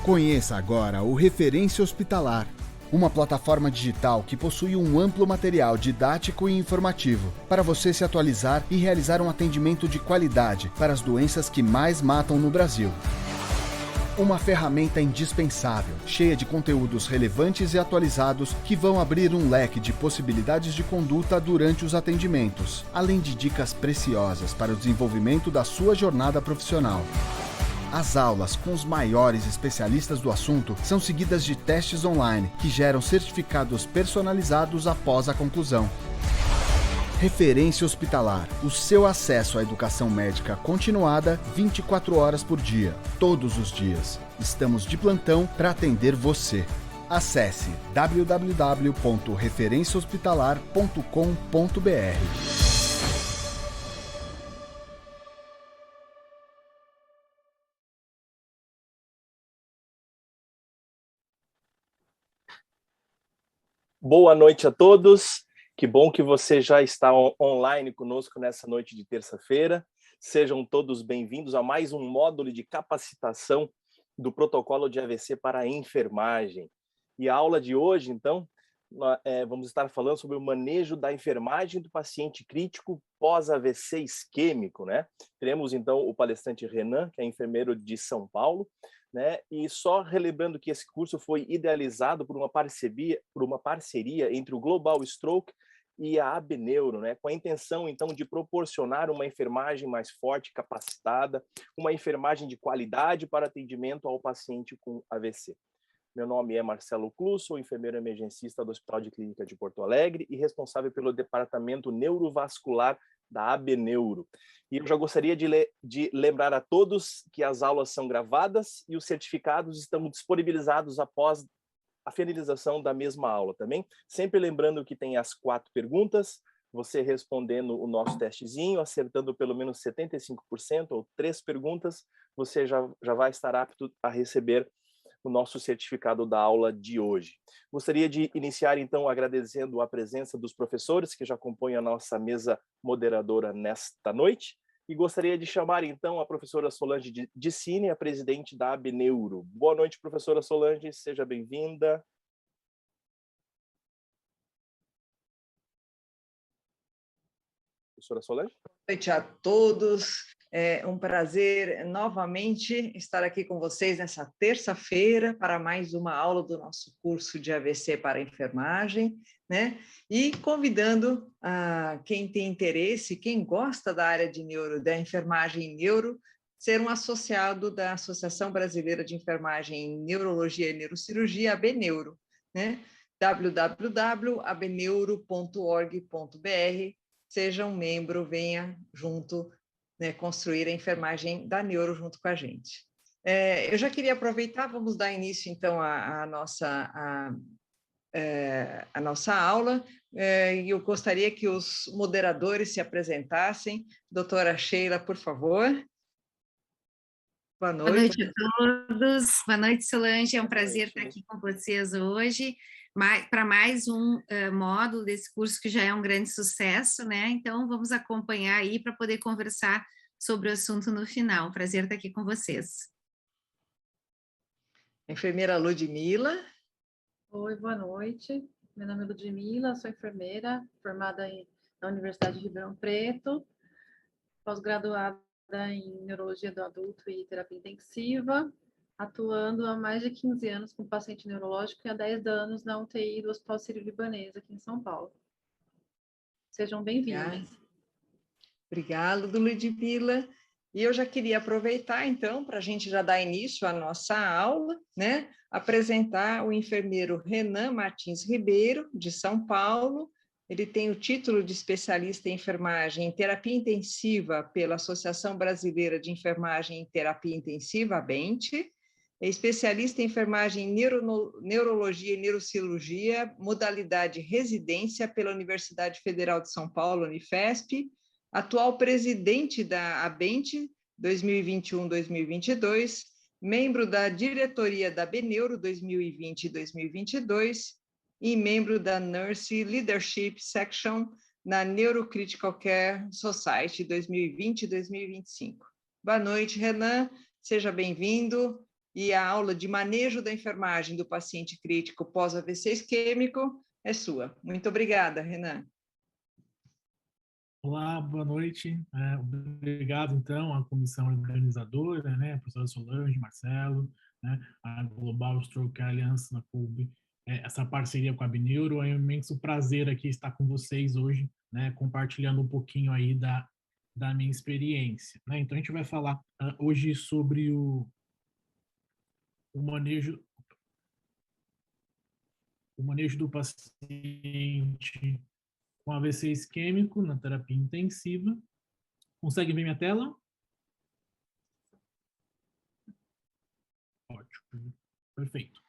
Conheça agora o Referência Hospitalar, uma plataforma digital que possui um amplo material didático e informativo para você se atualizar e realizar um atendimento de qualidade para as doenças que mais matam no Brasil. Uma ferramenta indispensável, cheia de conteúdos relevantes e atualizados que vão abrir um leque de possibilidades de conduta durante os atendimentos, além de dicas preciosas para o desenvolvimento da sua jornada profissional. As aulas com os maiores especialistas do assunto são seguidas de testes online que geram certificados personalizados após a conclusão. Referência Hospitalar, o seu acesso à educação médica continuada 24 horas por dia, todos os dias. Estamos de plantão para atender você. Acesse www.referenciahospitalar.com.br. Boa noite a todos. Que bom que você já está online conosco nessa noite de terça-feira. Sejam todos bem-vindos a mais um módulo de capacitação do protocolo de AVC para a enfermagem. E a aula de hoje, então, vamos estar falando sobre o manejo da enfermagem do paciente crítico pós-AVC isquêmico, né? Teremos, então, o palestrante Renan, que é enfermeiro de São Paulo, né? E só relembrando que esse curso foi idealizado por uma parceria entre o Global Stroke e a Abneuro, né? Com a intenção, então, de proporcionar uma enfermagem mais forte, capacitada, uma enfermagem de qualidade para atendimento ao paciente com AVC. Meu nome é Marcelo Clus, sou enfermeiro emergencista do Hospital de Clínica de Porto Alegre e responsável pelo departamento neurovascular da Abneuro. E eu já gostaria de lembrar a todos que as aulas são gravadas e os certificados estão disponibilizados após a finalização da mesma aula também. Sempre lembrando que tem as 4 perguntas, você respondendo o nosso testezinho, acertando pelo menos 75% ou 3 perguntas, você já vai estar apto a receber o nosso certificado da aula de hoje. Gostaria de iniciar, então, agradecendo a presença dos professores que já compõem a nossa mesa moderadora nesta noite, e gostaria de chamar, então, a professora Solange Dicine, a presidente da Abneuro. Boa noite, professora Solange, seja bem-vinda. Professora Solange? Boa noite a todos. É um prazer novamente estar aqui com vocês nessa terça-feira para mais uma aula do nosso curso de AVC para enfermagem, né? E convidando quem tem interesse, quem gosta da área de da enfermagem em neuro, ser um associado da Associação Brasileira de Enfermagem em Neurologia e Neurocirurgia, Abneuro, né? www.abneuro.org.br. Seja um membro, venha junto, né, construir a enfermagem da neuro junto com a gente. Eu já queria aproveitar, vamos dar início, então, à nossa aula, e eu gostaria que os moderadores se apresentassem. Doutora Sheila, por favor. Boa noite. Boa noite a todos. Boa noite, Solange. É um prazer estar aqui com vocês hoje, para mais um módulo desse curso que já é um grande sucesso, né? Então, vamos acompanhar aí para poder conversar sobre o assunto no final. Prazer estar aqui com vocês. Enfermeira Ludmila. Oi, boa noite. Meu nome é Ludmila, sou enfermeira, formada na Universidade de Ribeirão Preto, pós-graduada em Neurologia do Adulto e Terapia Intensiva, atuando há mais de 15 anos com paciente neurológico e há 10 anos na UTI do Hospital Sírio-Libanês, aqui em São Paulo. Sejam bem-vindos. Obrigada, Ludmila. E eu já queria aproveitar, então, para a gente já dar início à nossa aula, né? Apresentar o enfermeiro Renan Martins Ribeiro, de São Paulo. Ele tem o título de especialista em enfermagem em terapia intensiva pela Associação Brasileira de Enfermagem em Terapia Intensiva, ABENTE. É especialista em enfermagem em neurologia e neurocirurgia, modalidade residência pela Universidade Federal de São Paulo, Unifesp. Atual presidente da ABENTE 2021-2022, membro da diretoria da Abneuro 2020 e 2022 e membro da Nurse Leadership Section na Neurocritical Care Society 2020 e 2025. Boa noite, Renan, seja bem-vindo. e a aula de manejo da enfermagem do paciente crítico pós-AVC isquêmico é sua. Muito obrigada, Renan. Olá, boa noite. Obrigado, então, à comissão organizadora, né, a professora Solange, Marcelo, né, a Global Stroke Alliance, na CUB, essa parceria com a Abneuro. É um imenso prazer aqui estar com vocês hoje, né, compartilhando um pouquinho aí da minha experiência, né? Então, a gente vai falar hoje sobre o manejo do paciente com AVC isquêmico na terapia intensiva. Consegue ver minha tela? Ótimo, perfeito.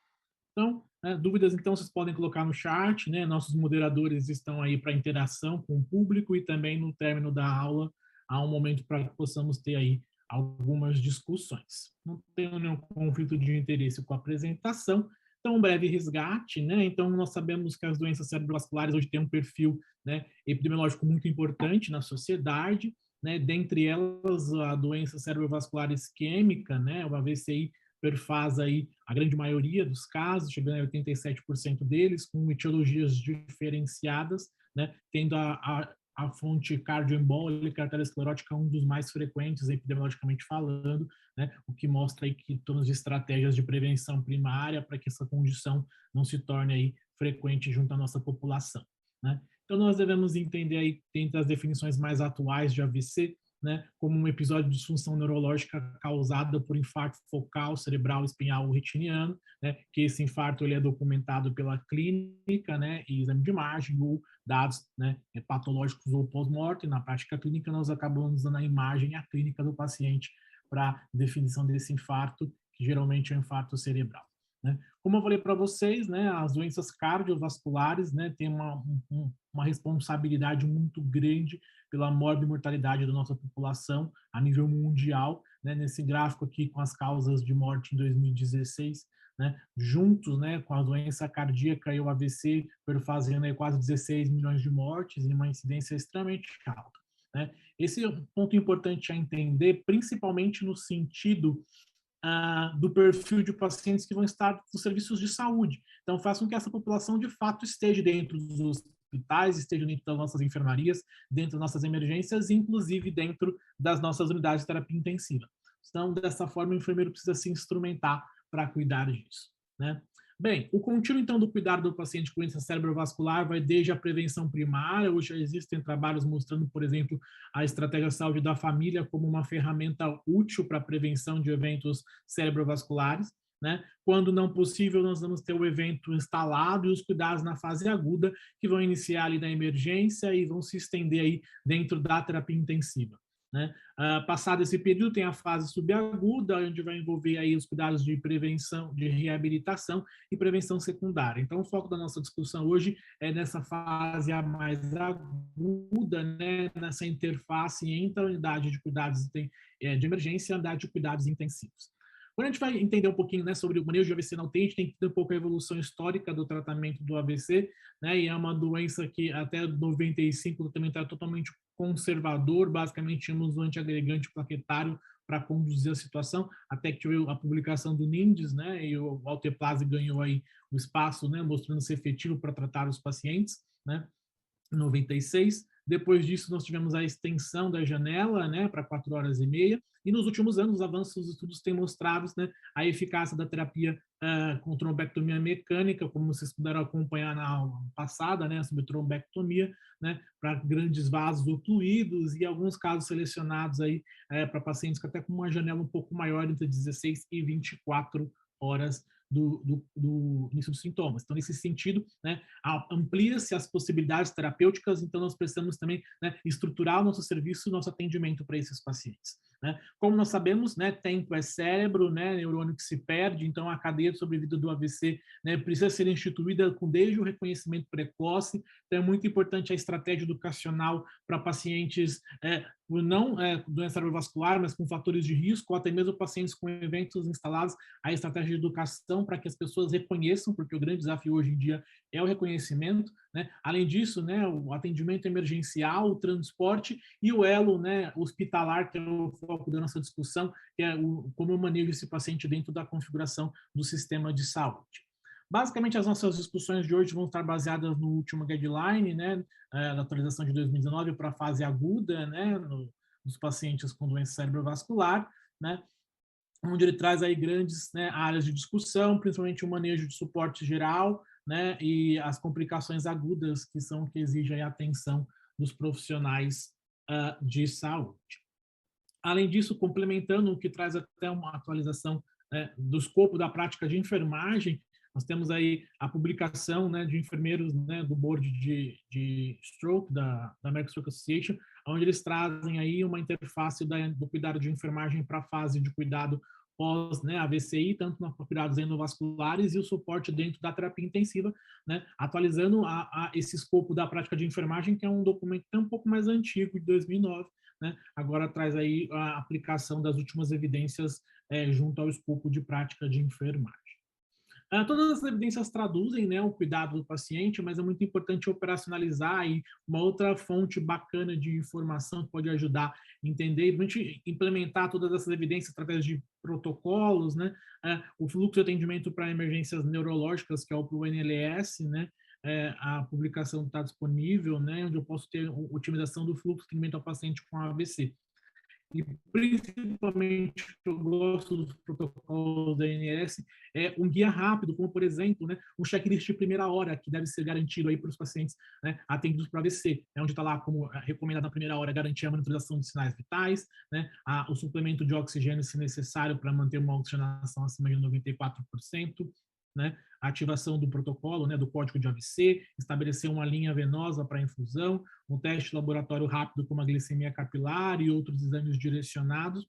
Então, dúvidas, então, vocês podem colocar no chat, né? Nossos moderadores estão aí para interação com o público e também no término da aula há um momento para que possamos ter aí algumas discussões. Não tenho nenhum conflito de interesse com a apresentação. Então, um breve resgate, né? Então, nós sabemos que as doenças cerebrovasculares hoje têm um perfil, né, epidemiológico muito importante na sociedade, né? Dentre elas, a doença cerebrovascular isquêmica, né, o AVCI, perfaz aí a grande maioria dos casos, chegando a 87% deles, com etiologias diferenciadas, né, tendo a fonte cardioembólica, arteriosclerótica, um dos mais frequentes, epidemiologicamente falando, né, o que mostra aí que tornamos de estratégias de prevenção primária para que essa condição não se torne aí frequente junto à nossa população, né. Então, nós devemos entender aí, dentre as definições mais atuais de AVC, né, como um episódio de disfunção neurológica causada por infarto focal, cerebral, espinhal ou retiniano, né, que esse infarto ele é documentado pela clínica, né, e exame de imagem ou dados, né, patológicos ou pós-mortem. Na prática clínica, nós acabamos usando a imagem e a clínica do paciente para definição desse infarto, que geralmente é um infarto cerebral, né. Como eu falei para vocês, né, as doenças cardiovasculares, né, têm uma responsabilidade muito grande pela morbimortalidade da nossa população a nível mundial, né, nesse gráfico aqui com as causas de morte em 2016, né, juntos, né, com a doença cardíaca e o AVC, perfazendo aí quase 16 milhões de mortes e uma incidência extremamente alta, né. Esse é um ponto importante a entender, principalmente no sentido do perfil de pacientes que vão estar nos serviços de saúde. Então, faça com que essa população, de fato, esteja dentro dos hospitais, esteja dentro das nossas enfermarias, dentro das nossas emergências, inclusive dentro das nossas unidades de terapia intensiva. Então, dessa forma, o enfermeiro precisa se instrumentar para cuidar disso, né? Bem, o contínuo, então, do cuidado do paciente com doença cerebrovascular vai desde a prevenção primária. Hoje já existem trabalhos mostrando, por exemplo, a estratégia de saúde da família como uma ferramenta útil para a prevenção de eventos cerebrovasculares, né? Quando não possível, nós vamos ter o evento instalado e os cuidados na fase aguda, que vão iniciar ali na emergência e vão se estender aí dentro da terapia intensiva, né? Passado esse período, tem a fase subaguda, onde vai envolver aí os cuidados de prevenção, de reabilitação e prevenção secundária. Então, o foco da nossa discussão hoje é nessa fase a mais aguda, né, nessa interface entre a unidade de cuidados de emergência e a unidade de cuidados intensivos. Quando a gente vai entender um pouquinho, né, sobre o manejo de AVC na UTI, a gente tem que entender um pouco a evolução histórica do tratamento do AVC, né, e é uma doença que até 95 o tratamento era totalmente conservador, basicamente tínhamos um antiagregante plaquetário para conduzir a situação, até que tive a publicação do NINDES, né, e o Alteplase ganhou aí o espaço, né, mostrando ser efetivo para tratar os pacientes, né, em 96. Depois disso, nós tivemos a extensão da janela, né, para 4h30, e nos últimos anos, os avanços dos estudos têm mostrado, né, a eficácia da terapia com trombectomia mecânica, como vocês puderam acompanhar na aula passada, né, sobre trombectomia, né, para grandes vasos ocluídos e alguns casos selecionados aí para pacientes que até com uma janela um pouco maior, entre 16 e 24 horas do início dos sintomas. Então, nesse sentido, né, amplia-se as possibilidades terapêuticas, então nós precisamos também, né, estruturar o nosso serviço, o nosso atendimento para esses pacientes, né? Como nós sabemos, né, tempo é cérebro, né, neurônio que se perde, então a cadeia de sobrevida do AVC, né, precisa ser instituída desde o reconhecimento precoce. Então é muito importante a estratégia educacional para pacientes não doença cerebrovascular, mas com fatores de risco, ou até mesmo pacientes com eventos instalados, a estratégia de educação para que as pessoas reconheçam, porque o grande desafio hoje em dia é o reconhecimento, né? Além disso, né, o atendimento emergencial, o transporte e o elo, né, hospitalar, que é o foco da nossa discussão, que é como eu manejo esse paciente dentro da configuração do sistema de saúde. Basicamente, as nossas discussões de hoje vão estar baseadas no último guideline, né, da atualização de 2019 para a fase aguda, né, nos pacientes com doença cerebrovascular, né, onde ele traz aí grandes, né, áreas de discussão, principalmente o manejo de suporte geral, né, e as complicações agudas que exigem a atenção dos profissionais de saúde. Além disso, complementando o que traz até uma atualização do escopo da prática de enfermagem, nós temos aí a publicação, né, de enfermeiros, né, do board de stroke, da American Stroke Association, onde eles trazem aí uma interface do cuidado de enfermagem para a fase de cuidado pós, né, AVCI, tanto nos cuidados endovasculares e o suporte dentro da terapia intensiva, né, atualizando esse escopo da prática de enfermagem, que é um documento que é um pouco mais antigo, de 2009, né, agora traz aí a aplicação das últimas evidências junto ao escopo de prática de enfermagem. Todas as evidências traduzem, né, o cuidado do paciente, mas é muito importante operacionalizar, e uma outra fonte bacana de informação que pode ajudar a entender e implementar todas essas evidências através de protocolos, né, o fluxo de atendimento para emergências neurológicas, que é o NLS, né, a publicação está disponível, né, onde eu posso ter otimização do fluxo de atendimento ao paciente com AVC. E principalmente eu gosto dos protocolos da ANS, um guia rápido, como por exemplo, né, um checklist de primeira hora, que deve ser garantido aí para os pacientes, né, atendidos para AVC, onde está lá como recomendado na primeira hora garantir a monitorização de sinais vitais, né, o suplemento de oxigênio se necessário para manter uma oxigenação acima de 94%, né, a ativação do protocolo, né, do código de AVC, estabelecer uma linha venosa para infusão, um teste laboratório rápido como a glicemia capilar e outros exames direcionados,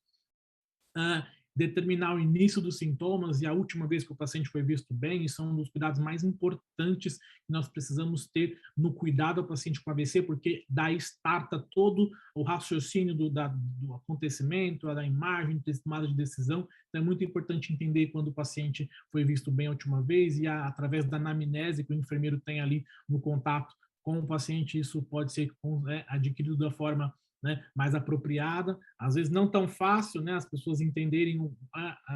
determinar o início dos sintomas e a última vez que o paciente foi visto bem, e são um dos cuidados mais importantes que nós precisamos ter no cuidado ao paciente com AVC, porque daí starta todo o raciocínio do acontecimento, da imagem, da tomada de decisão. Então é muito importante entender quando o paciente foi visto bem a última vez, e através da anamnese que o enfermeiro tem ali no contato com o paciente, isso pode ser adquirido da forma, né, mais apropriada, às vezes não tão fácil, né, as pessoas entenderem,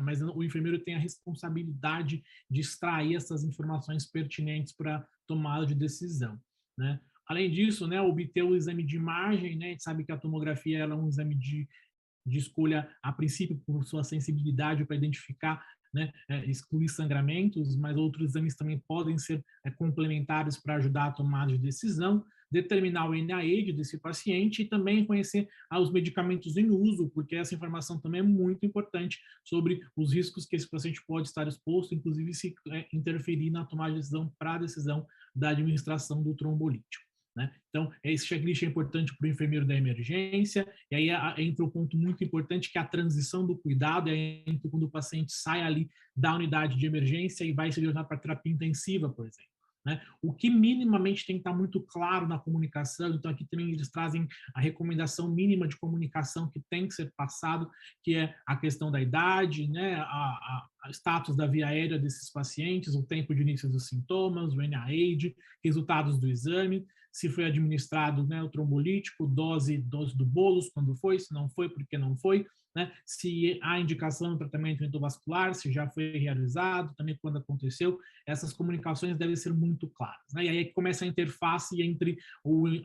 mas o enfermeiro tem a responsabilidade de extrair essas informações pertinentes para tomada de decisão, né. Além disso, né, obter o exame de imagem, né, a gente sabe que a tomografia ela é um exame de escolha, a princípio, por sua sensibilidade para identificar, né, excluir sangramentos, mas outros exames também podem ser complementares para ajudar a tomada de decisão, determinar o NIH desse paciente e também conhecer os medicamentos em uso, porque essa informação também é muito importante sobre os riscos que esse paciente pode estar exposto, inclusive se interferir na tomada de decisão para a decisão da administração do trombolítico, né? Então, esse checklist é importante para o enfermeiro da emergência, e aí entra o ponto muito importante, que é a transição do cuidado, entre quando o paciente sai ali da unidade de emergência e vai se direcionar para a terapia intensiva, por exemplo, né? O que minimamente tem que estar muito claro na comunicação. Então aqui também eles trazem a recomendação mínima de comunicação que tem que ser passado, que é a questão da idade, né, a status da via aérea desses pacientes, o tempo de início dos sintomas, o NIH, resultados do exame, se foi administrado, né, o trombolítico, dose do bolos, quando foi, se não foi, por que não foi, né? Se há indicação de tratamento endovascular, se já foi realizado, também quando aconteceu. Essas comunicações devem ser muito claras, né? E aí é que começa a interface entre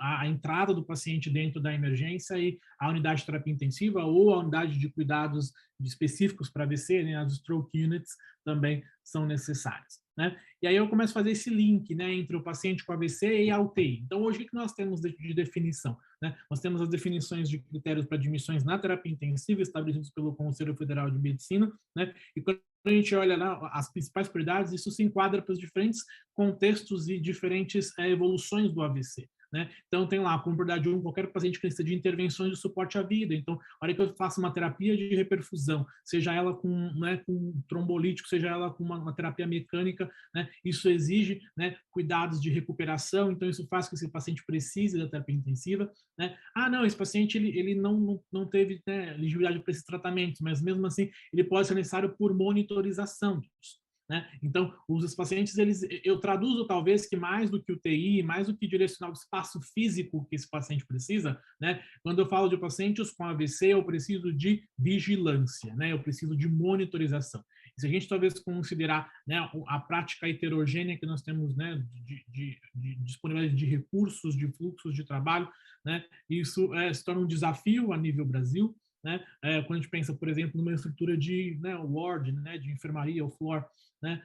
a entrada do paciente dentro da emergência e a unidade de terapia intensiva ou a unidade de cuidados específicos para AVC, né? As stroke units também são necessárias, né? E aí eu começo a fazer esse link, né, entre o paciente com AVC e a UTI. Então, hoje, o que nós temos de definição, né? Nós temos as definições de critérios para admissões na terapia intensiva, estabelecidos pelo Conselho Federal de Medicina, né? E quando a gente olha lá as principais prioridades, isso se enquadra para os diferentes contextos e diferentes evoluções do AVC, né? Então, tem lá, como prioridade 1, qualquer paciente que precisa de intervenções de suporte à vida. Então, a hora que eu faço uma terapia de reperfusão, seja ela com, né, com trombolítico, seja ela com uma terapia mecânica, né, isso exige, né, cuidados de recuperação. Então, isso faz com que esse paciente precise da terapia intensiva, né? Não, esse paciente ele não teve, né, elegibilidade para esses tratamentos, mas mesmo assim ele pode ser necessário por monitorização disso, né? Então, os pacientes, eu traduzo talvez que mais do que o TI, mais do que direcionar o espaço físico que esse paciente precisa, né? Quando eu falo de pacientes com AVC, eu preciso de vigilância, né? Eu preciso de monitorização. E se a gente talvez considerar, né, a prática heterogênea que nós temos, né, de disponibilidade de recursos, de fluxos de trabalho, né? Isso se torna um desafio a nível Brasil, né? Quando a gente pensa, por exemplo, numa estrutura de, né, ward, né, de enfermaria, ou floor, né,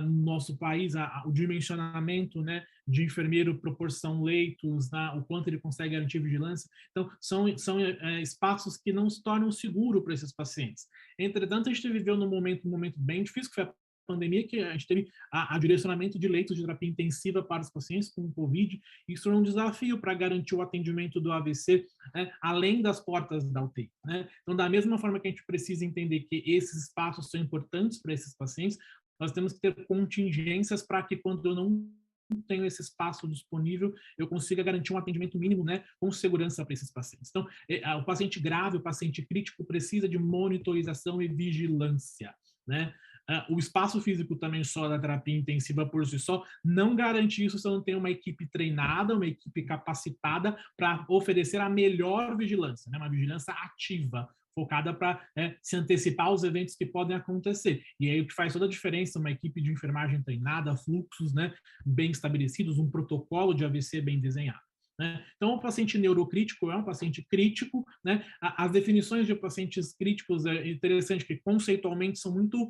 no nosso país, o dimensionamento, né, de enfermeiro, proporção leitos, né, o quanto ele consegue garantir vigilância. Então, são espaços que não se tornam seguros para esses pacientes. Entretanto, a gente viveu um momento bem difícil, que foi a pandemia, que a gente teve a direcionamento de leitos de terapia intensiva para os pacientes com Covid. Isso é um desafio para garantir o atendimento do AVC, né, além das portas da UTI, né? Então, da mesma forma que a gente precisa entender que esses espaços são importantes para esses pacientes, nós temos que ter contingências para que, quando eu não tenho esse espaço disponível, eu consiga garantir um atendimento mínimo, né, com segurança para esses pacientes. Então, o paciente grave, o paciente crítico precisa de monitorização e vigilância, né? O espaço físico também só da terapia intensiva por si só não garante isso se eu não tenho uma equipe treinada, uma equipe capacitada para oferecer a melhor vigilância, né? Uma vigilância ativa, focada para se antecipar aos eventos que podem acontecer. E aí o que faz toda a diferença, uma equipe de enfermagem treinada, fluxos, né, bem estabelecidos, um protocolo de AVC bem desenhado, né? Então, o paciente neurocrítico é um paciente crítico, né? As definições de pacientes críticos é interessante que conceitualmente são muito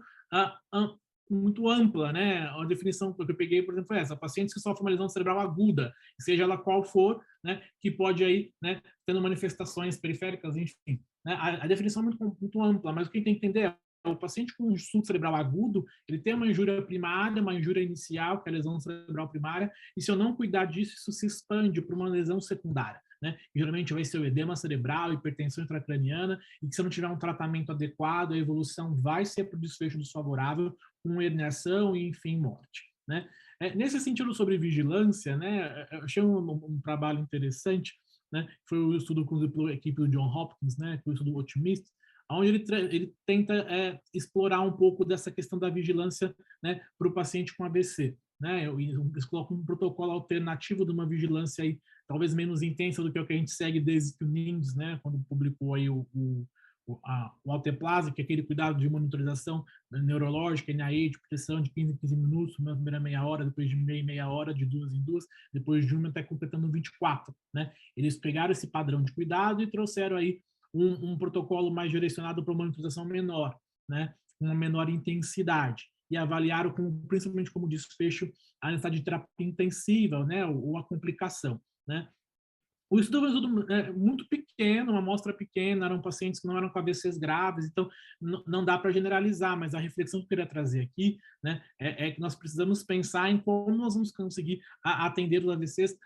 ampla, né? A definição que eu peguei, por exemplo, foi essa: pacientes que sofrem uma lesão cerebral aguda, seja ela qual for, né, que pode aí, né, tendo manifestações periféricas, enfim, né? A definição é muito ampla, mas o que a gente tem que entender é o paciente com surto cerebral agudo, ele tem uma injúria primária, uma injúria inicial, que é a lesão cerebral primária, e se eu não cuidar disso, isso se expande para uma lesão secundária, né? E geralmente vai ser o edema cerebral, hipertensão intracraniana, e que se eu não tiver um tratamento adequado, a evolução vai ser para o desfecho desfavorável, com herniação e, enfim, morte, né? Nesse sentido, sobre vigilância, né, eu achei um trabalho interessante, né? Foi o estudo com a equipe do John Hopkins, né, que é o estudo otimista, onde ele tenta explorar um pouco dessa questão da vigilância, né, para o paciente com AVC, né? Eles colocam um protocolo alternativo de uma vigilância aí, talvez menos intensa do que o que a gente segue desde que o NIMS, né, quando publicou aí o Alteplase, que é aquele cuidado de monitorização neurológica, NIH, de proteção de 15 em 15 minutos, uma primeira meia hora, depois de meia hora, de 2 em 2, depois de uma até completando 24, né? Eles pegaram esse padrão de cuidado e trouxeram aí um protocolo mais direcionado para uma monitorização menor, né, com uma menor intensidade, e avaliaram principalmente como desfecho a necessidade de terapia intensiva, né, ou a complicação, né. O estudo foi um estudo muito pequeno, uma amostra pequena, eram pacientes que não eram com AVCs graves, então não dá para generalizar, mas a reflexão que eu queria trazer aqui, né, é que nós precisamos pensar em como nós vamos conseguir atender os AVCs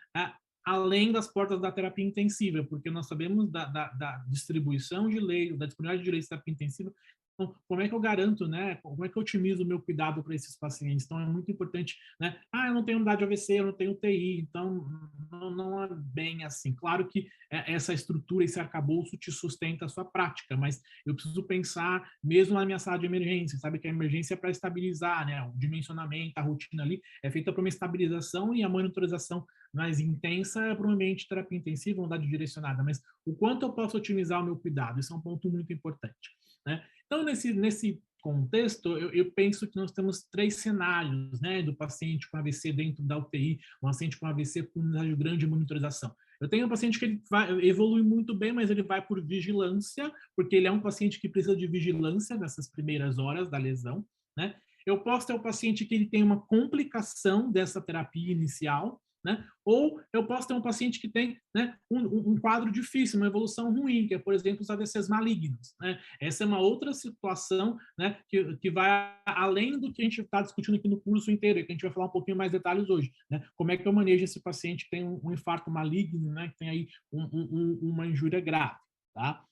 além das portas da terapia intensiva, porque nós sabemos da distribuição de leitos, da disponibilidade de leitos de terapia intensiva. Então, como é que eu garanto, né? Como é que eu otimizo o meu cuidado para esses pacientes? Então, é muito importante, né? Eu não tenho unidade de AVC, eu não tenho UTI, então não é bem assim. Claro que essa estrutura, esse arcabouço te sustenta a sua prática, mas eu preciso pensar, mesmo na minha sala de emergência, sabe que a emergência é para estabilizar, né? O dimensionamento, a rotina ali é feita para uma estabilização, e a monitorização mais intensa é para um ambiente de terapia intensiva, unidade direcionada, mas o quanto eu posso otimizar o meu cuidado, isso é um ponto muito importante, né? Então, nesse contexto, eu penso que nós temos 3 cenários, né, do paciente com AVC dentro da UTI, um paciente com AVC com uma grande monitorização. Eu tenho um paciente que ele evolui muito bem, mas ele vai por vigilância, porque ele é um paciente que precisa de vigilância nessas primeiras horas da lesão, né? Eu posso ter o paciente que ele tem uma complicação dessa terapia inicial, né? Ou eu posso ter um paciente que tem, né, um quadro difícil, uma evolução ruim, que é, por exemplo, os AVCs malignos, né? Essa é uma outra situação, né, que vai além do que a gente está discutindo aqui no curso inteiro, que a gente vai falar um pouquinho mais detalhes hoje, né? Como é que eu manejo esse paciente que tem um infarto maligno, né, que tem aí uma injúria grave, tá?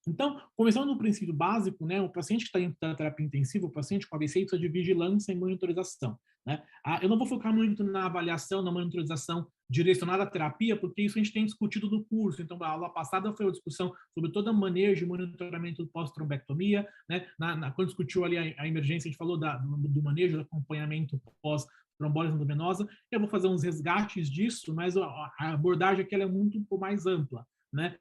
Então, começando no princípio básico, né, o paciente que está em terapia intensiva, o paciente com AVC, precisa de vigilância e monitorização, né? Eu não vou focar muito na avaliação, na monitorização direcionada à terapia, porque isso a gente tem discutido no curso. Então, a aula passada foi uma discussão sobre todo o manejo e monitoramento do pós-trombectomia, né? Quando discutiu ali a emergência, a gente falou do manejo, do acompanhamento pós-trombólise endovenosa. Eu vou fazer uns resgates disso, mas a abordagem aqui ela é muito um pouco mais ampla, né?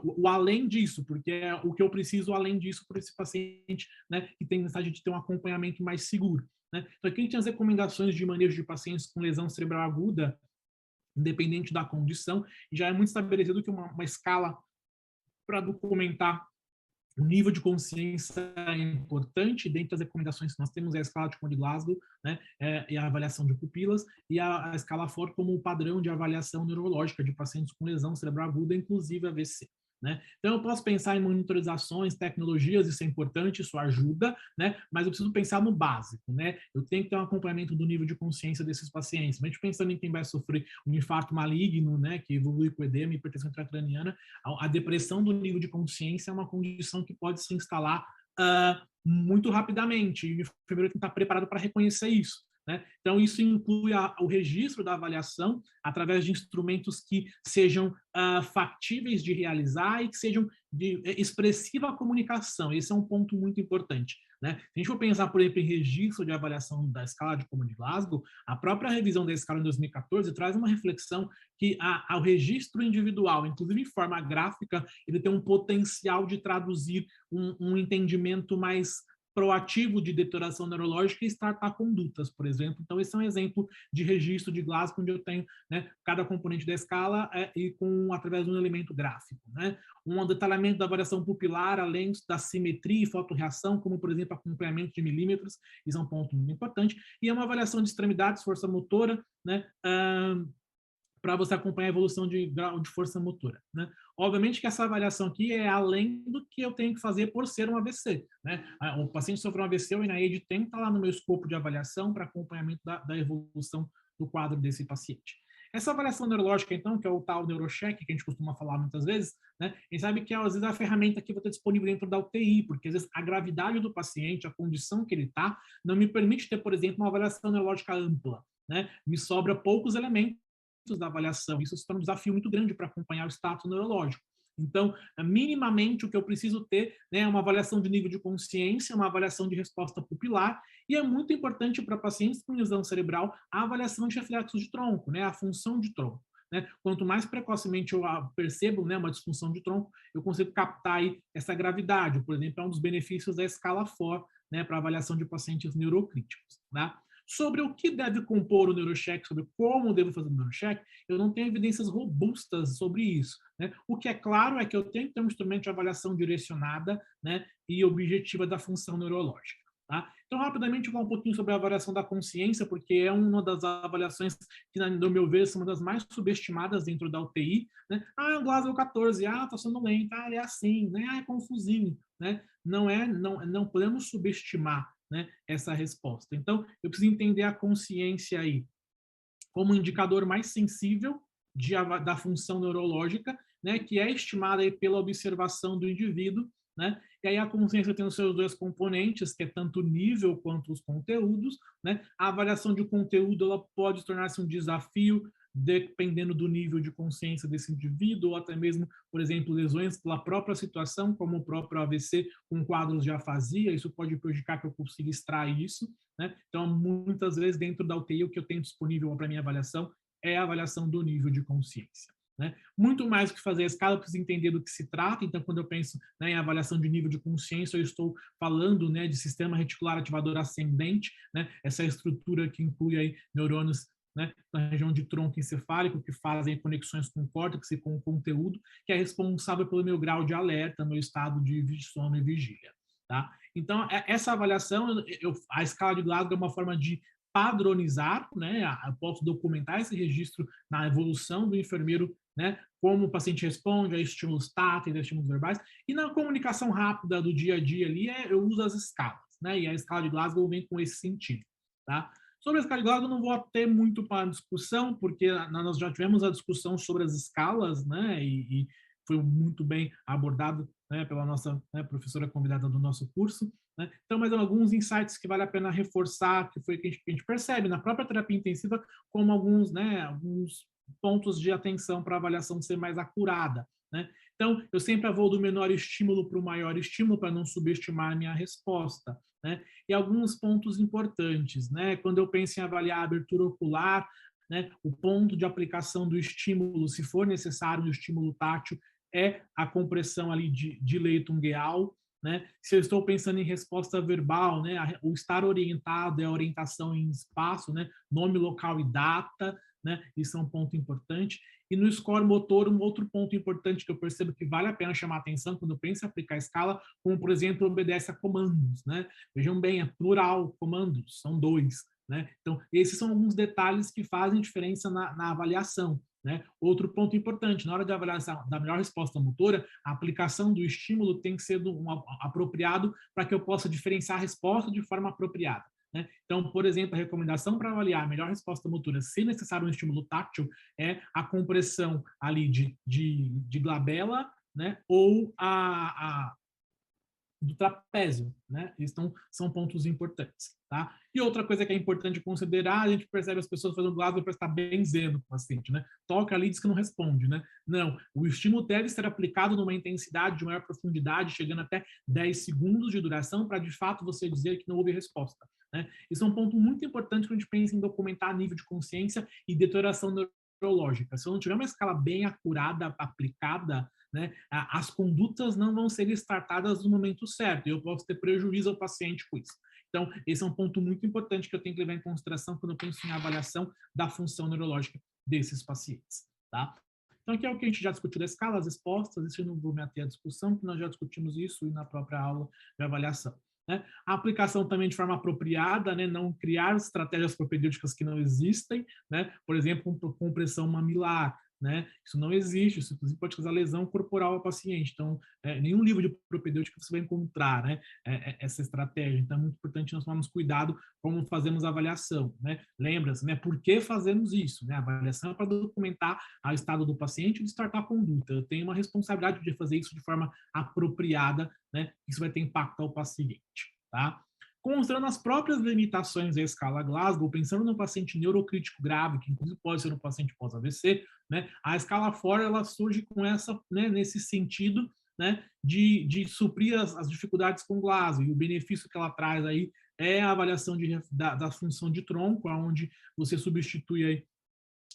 O além disso, porque é o que eu preciso além disso para esse paciente, né, que tem necessidade de ter um acompanhamento mais seguro, né? Então, aqui a gente tem as recomendações de manejo de pacientes com lesão cerebral aguda, independente da condição, e já é muito estabelecido que uma escala para documentar o nível de consciência é importante. Dentre as recomendações que nós temos é a escala de Conde Glasgow, né, e a avaliação de pupilas, e a escala FOR como padrão de avaliação neurológica de pacientes com lesão cerebral aguda, inclusive AVC. Né? Então, eu posso pensar em monitorizações, tecnologias, isso é importante, isso ajuda, né? Mas eu preciso pensar no básico, né? Eu tenho que ter um acompanhamento do nível de consciência desses pacientes. Mas a gente pensando em quem vai sofrer um infarto maligno, né, que evolui com edema e hipertensão intracraniana, a depressão do nível de consciência é uma condição que pode se instalar muito rapidamente, e o enfermeiro tem que estar preparado para reconhecer isso. Né? Então, isso inclui o registro da avaliação através de instrumentos que sejam factíveis de realizar e que sejam de expressiva comunicação. Esse é um ponto muito importante. Né? Se a gente for pensar, por exemplo, em registro de avaliação da escala de Conde Glasgow, a própria revisão da escala em 2014 traz uma reflexão que o registro individual, inclusive em forma gráfica, ele tem um potencial de traduzir um entendimento mais proativo de deterioração neurológica e startar condutas, por exemplo. Então, esse é um exemplo de registro de Glasgow, onde eu tenho, né, cada componente da escala e através de um elemento gráfico. Né? Um detalhamento da variação pupilar, além da simetria e fotorreação, como, por exemplo, acompanhamento de milímetros, isso é um ponto muito importante. E é uma avaliação de extremidades, força motora, né, para você acompanhar a evolução de grau de força motora. Né? Obviamente que essa avaliação aqui é além do que eu tenho que fazer por ser um AVC. Né? O paciente sofreu um AVC, o INAID tem que estar lá no meu escopo de avaliação para acompanhamento da evolução do quadro desse paciente. Essa avaliação neurológica, então, que é o tal neurocheck, que a gente costuma falar muitas vezes, né? A gente sabe que, às vezes, a ferramenta que eu vou ter disponível dentro da UTI, porque, às vezes, a gravidade do paciente, a condição que ele está, não me permite ter, por exemplo, uma avaliação neurológica ampla. Né? Me sobra poucos elementos da avaliação. Isso se torna um desafio muito grande para acompanhar o status neurológico. Então, minimamente, o que eu preciso ter, né, é uma avaliação de nível de consciência, uma avaliação de resposta pupilar, e é muito importante para pacientes com lesão cerebral a avaliação de reflexos de tronco, né, a função de tronco. Né? Quanto mais precocemente eu percebo, né, uma disfunção de tronco, eu consigo captar aí essa gravidade. Por exemplo, é um dos benefícios da escala FOR, né, para avaliação de pacientes neurocríticos. Né? Sobre o que deve compor o neurocheck, sobre como devo fazer o neurocheck, eu não tenho evidências robustas sobre isso. Né? O que é claro é que eu tenho que ter um instrumento de avaliação direcionada, né, e objetiva da função neurológica. Tá? Então, rapidamente, eu vou falar um pouquinho sobre a avaliação da consciência, porque é uma das avaliações que, no meu ver, são uma das mais subestimadas dentro da UTI. Né? O Glasgow 14, tá sendo lento, é assim, né? É confusinho. Né? Não podemos subestimar, né, essa resposta. Então, eu preciso entender a consciência aí como um indicador mais sensível da função neurológica, né, que é estimada aí pela observação do indivíduo, né? E aí a consciência tem os seus dois componentes, que é tanto o nível quanto os conteúdos, né? A avaliação de conteúdo ela pode tornar-se um desafio dependendo do nível de consciência desse indivíduo, ou até mesmo, por exemplo, lesões pela própria situação, como o próprio AVC com quadros de afasia, isso pode prejudicar que eu consiga extrair isso. Né? Então, muitas vezes, dentro da UTI, o que eu tenho disponível para minha avaliação é a avaliação do nível de consciência. Né? Muito mais do que fazer a escala, eu preciso entender do que se trata. Então, quando eu penso, né, em avaliação de nível de consciência, eu estou falando, né, de sistema reticular ativador ascendente, né? Essa estrutura que inclui aí neurônios, né, na região de tronco encefálico, que fazem conexões com o córtex e com o conteúdo, que é responsável pelo meu grau de alerta, meu estado de sono e vigília. Tá? Então, essa avaliação, a escala de Glasgow é uma forma de padronizar, né? Eu posso documentar esse registro na evolução do enfermeiro, né? Como o paciente responde a estímulos táteis, a estímulos verbais, e na comunicação rápida do dia a dia ali, eu uso as escalas, né? E a escala de Glasgow vem com esse sentido, tá? Sobre a escala de Glasgow, eu não vou ter muito para discussão, porque nós já tivemos a discussão sobre as escalas, né? E foi muito bem abordado, né, pela nossa, né, professora convidada do nosso curso. Né? Então, mais alguns insights que vale a pena reforçar, que foi que a gente percebe na própria terapia intensiva, como alguns pontos de atenção para a avaliação ser mais acurada, né? Então, eu sempre vou do menor estímulo para o maior estímulo para não subestimar a minha resposta, né? E alguns pontos importantes, né? Quando eu penso em avaliar a abertura ocular, né, o ponto de aplicação do estímulo, se for necessário, no estímulo tátil, é a compressão ali de leito ungueal, né? Se eu estou pensando em resposta verbal, né, o estar orientado é a orientação em espaço, né, nome, local e data, né? Isso é um ponto importante. E no score motor, um outro ponto importante que eu percebo que vale a pena chamar a atenção quando eu penso em aplicar a escala, como, por exemplo, obedece a comandos, né? Vejam bem, é plural, comandos, são 2, né? Então, esses são alguns detalhes que fazem diferença na avaliação, né? Outro ponto importante, na hora de avaliação da melhor resposta motora, a aplicação do estímulo tem que ser apropriado para que eu possa diferenciar a resposta de forma apropriada, né? Então, por exemplo, a recomendação para avaliar a melhor resposta motora, se necessário um estímulo táctil, é a compressão ali de glabela, né? Ou do trapézio, né? Então, são pontos importantes, tá? E outra coisa que é importante considerar, a gente percebe as pessoas fazendo glásio para estar benzendo o paciente, né? Toca ali e diz que não responde, né? Não, o estímulo deve ser aplicado numa intensidade de maior profundidade, chegando até 10 segundos de duração, para de fato você dizer que não houve resposta, né? Isso é um ponto muito importante quando a gente pensa em documentar nível de consciência e deterioração neurológica. Se eu não tiver uma escala bem acurada, aplicada, né, as condutas não vão ser startadas no momento certo, e eu posso ter prejuízo ao paciente com isso. Então, esse é um ponto muito importante que eu tenho que levar em consideração quando eu penso em avaliação da função neurológica desses pacientes, tá? Então, aqui é o que a gente já discutiu da escala, as respostas, isso eu não vou me ater à discussão, porque nós já discutimos isso na própria aula de avaliação, né? A aplicação também de forma apropriada, né? Não criar estratégias propedêuticas que não existem, né? Por exemplo, compressão mamilar, né? Isso não existe, isso inclusive pode causar lesão corporal ao paciente. Então, nenhum livro de propedêutica você vai encontrar, né, essa estratégia. Então, é muito importante nós tomarmos cuidado como fazemos a avaliação, né? Lembra-se, né, por que fazemos isso? Né? A avaliação é para documentar o estado do paciente e descartar a conduta. Eu tenho uma responsabilidade de fazer isso de forma apropriada, né? Isso vai ter impacto ao paciente, tá? Considerando as próprias limitações da escala Glasgow, pensando no paciente neurocrítico grave, que inclusive pode ser um paciente pós-AVC, né, a escala FOR ela surge com essa, né, nesse sentido, né, de suprir as dificuldades com Glasgow, e o benefício que ela traz aí é a avaliação da função de tronco, onde você substitui aí,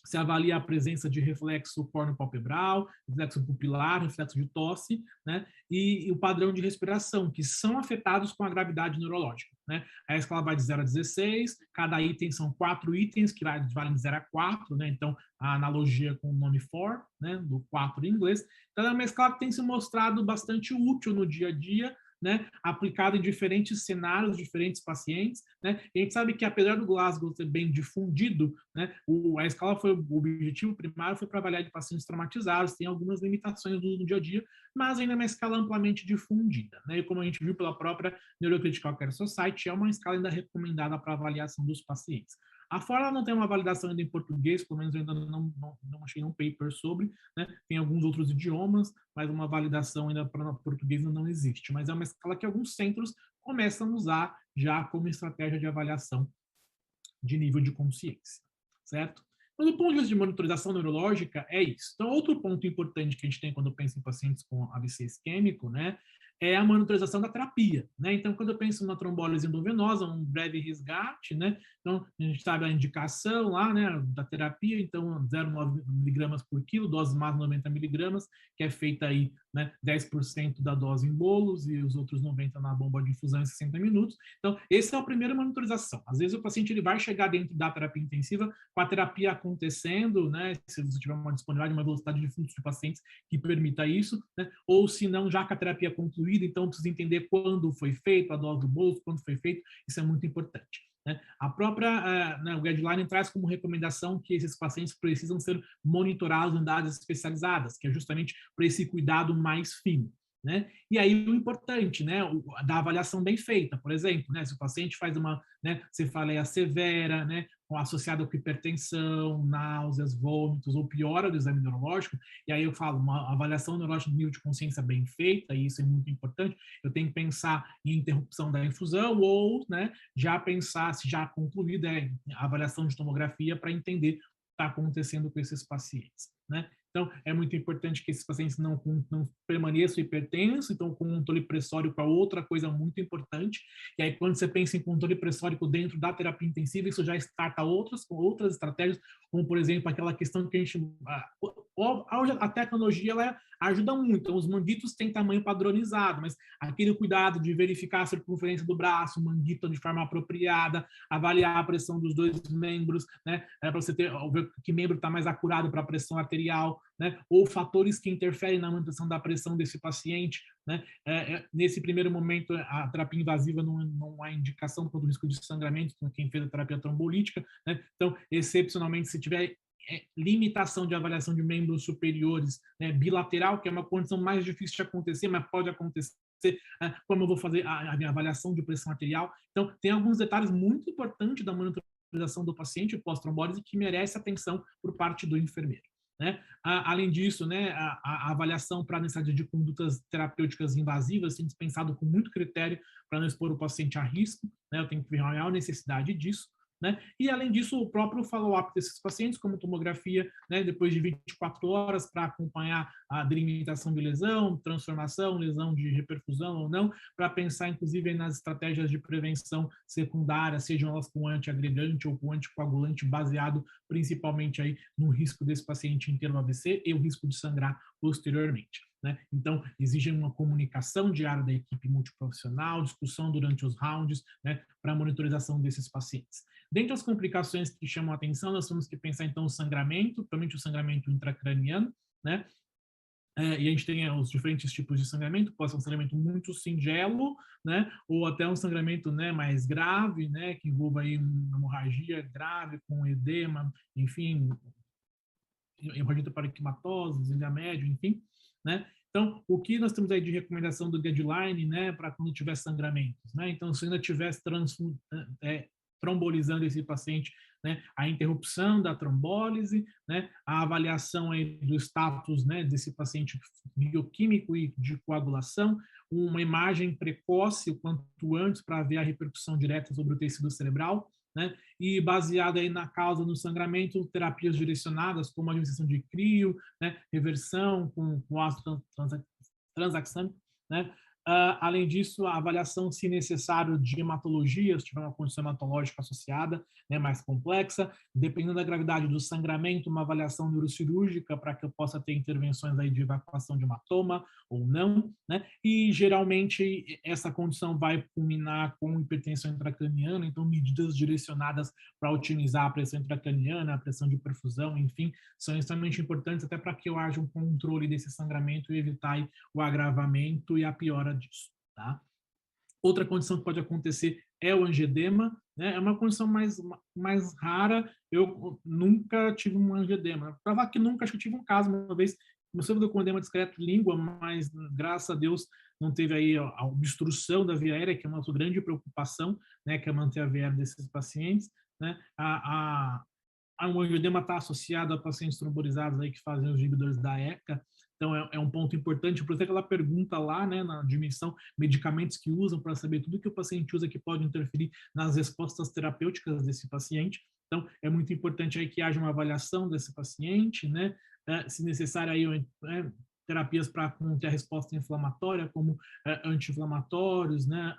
se avalia a presença de reflexo corneopalpebral, reflexo pupilar, reflexo de tosse, né? E o padrão de respiração, que são afetados com a gravidade neurológica, né? A escala vai de 0 a 16, cada item são 4 itens, que valem de 0 a 4, né? Então, a analogia com o nome for, né? Do 4 em inglês. Então, é uma escala que tem se mostrado bastante útil no dia a dia, né, aplicado em diferentes cenários, diferentes pacientes, né, e a gente sabe que apesar do Glasgow ser bem difundido, né, a escala foi, o objetivo primário foi para avaliar de pacientes traumatizados, tem algumas limitações no dia a dia, mas ainda é uma escala amplamente difundida, né, e como a gente viu pela própria Neurocritical Care Society, é uma escala ainda recomendada para avaliação dos pacientes. A FOR não tem uma validação ainda em português, pelo menos eu ainda não achei um paper sobre, né? Tem alguns outros idiomas, mas uma validação ainda para português não existe. Mas é uma escala que alguns centros começam a usar já como estratégia de avaliação de nível de consciência, certo? Então, do ponto de vista de monitorização neurológica, é isso. Então, outro ponto importante que a gente tem quando pensa em pacientes com AVC isquêmico, né, é a monitorização da terapia, né? Então, quando eu penso na trombólise endovenosa, um breve resgate, né? Então, a gente sabe a indicação lá, né, da terapia, então 0,9 miligramas por quilo, dose máxima 90 miligramas, que é feita aí, né, 10% da dose em bolos e os outros 90 na bomba de infusão em 60 minutos. Então, essa é a primeira monitorização. Às vezes o paciente ele vai chegar dentro da terapia intensiva com a terapia acontecendo, né, se você tiver uma disponibilidade, uma velocidade de fluxo de pacientes que permita isso, né, ou se não, já com a terapia concluída, então precisa entender quando foi feito a dose do bolo, quando foi feito, isso é muito importante. Né? A própria o guideline traz como recomendação que esses pacientes precisam ser monitorados em unidades especializadas, que é justamente para esse cuidado mais fino. Né? E aí o importante, né, da avaliação bem feita, por exemplo, né, se o paciente faz uma, né, cefaleia severa, né, associada com hipertensão, náuseas, vômitos, ou piora do exame neurológico, e aí eu falo, uma avaliação neurológica de nível de consciência bem feita, e isso é muito importante, eu tenho que pensar em interrupção da infusão, ou, né, já pensar, se já concluída, a avaliação de tomografia para entender está acontecendo com esses pacientes, né? Então, é muito importante que esses pacientes não permaneçam hipertensos, então o controle pressórico é outra coisa muito importante, e aí quando você pensa em controle pressórico dentro da terapia intensiva, isso já starta outras estratégias, como por exemplo, aquela questão que a gente... A tecnologia, ela ajuda muito, então os manguitos têm tamanho padronizado, mas aquele cuidado de verificar a circunferência do braço, o manguito de forma apropriada, avaliar a pressão dos dois membros, né, para você ver que membro está mais acurado para a pressão arterial, né, ou fatores que interferem na manutenção da pressão desse paciente, né. Nesse primeiro momento, a terapia invasiva não há indicação para o risco de sangramento, quem fez a terapia trombolítica, né, então, excepcionalmente, se tiver limitação de avaliação de membros superiores, né, bilateral, que é uma condição mais difícil de acontecer, mas pode acontecer, como eu vou fazer a minha avaliação de pressão arterial. Então, tem alguns detalhes muito importantes da monitorização do paciente pós-trombólise que merece atenção por parte do enfermeiro, né? Além disso, né, a avaliação para a necessidade de condutas terapêuticas invasivas tem dispensado com muito critério para não expor o paciente a risco, né? Eu tenho que ver a real necessidade disso, né? E, além disso, o próprio follow-up desses pacientes, como tomografia, né, depois de 24 horas, para acompanhar a delimitação de lesão, transformação, lesão de reperfusão ou não, para pensar, inclusive, nas estratégias de prevenção secundária, sejam elas com antiagregante ou com anticoagulante, baseado principalmente aí no risco desse paciente em ter um AVC e o risco de sangrar posteriormente, né? Então, exige uma comunicação diária da equipe multiprofissional, discussão durante os rounds, né, para a monitorização desses pacientes. Dentre as complicações que chamam a atenção, nós temos que pensar, então, o sangramento, principalmente o sangramento intracraniano, né? E a gente tem os diferentes tipos de sangramento, pode ser um sangramento muito singelo, né, ou até um sangramento, né, mais grave, né, que envolva aí uma hemorragia grave com edema, enfim, hemorragia parenquimatosa, desvio médio, enfim, né? Então, o que nós temos aí de recomendação do guideline, né, para quando tiver sangramentos, né? Então, se ainda tivesse trombolizando esse paciente, né, a interrupção da trombólise, né, a avaliação aí do status, né, desse paciente bioquímico e de coagulação, uma imagem precoce o quanto antes para ver a repercussão direta sobre o tecido cerebral, né, e baseada aí na causa do sangramento, terapias direcionadas como a administração de crio, né, reversão com ácido transaxânico, né. Além disso, a avaliação, se necessário, de hematologia, se tiver uma condição hematológica associada, né, mais complexa, dependendo da gravidade do sangramento, uma avaliação neurocirúrgica para que eu possa ter intervenções aí de evacuação de hematoma ou não, né? E geralmente essa condição vai culminar com hipertensão intracraniana, então medidas direcionadas para otimizar a pressão intracraniana, a pressão de perfusão, enfim, são extremamente importantes até para que eu haja um controle desse sangramento e evitar aí o agravamento e a piora disso, tá? Outra condição que pode acontecer é o angedema, né? É uma condição mais rara. Eu nunca tive um angedema. Para falar que nunca, acho que eu tive um caso uma vez, começou com edema discreto língua, mas graças a Deus não teve aí a obstrução da via aérea, que é uma grande preocupação, né? Que é manter a via aérea desses pacientes, né? O angedema está associado a pacientes trombolizados aí que fazem os inibidores da ECA. Então, é um ponto importante, por isso aquela pergunta lá, né, na dimensão, medicamentos que usam, para saber tudo que o paciente usa que pode interferir nas respostas terapêuticas desse paciente. Então, é muito importante aí que haja uma avaliação desse paciente, né, se necessário aí, terapias para conter a resposta inflamatória, como anti-inflamatórios, né,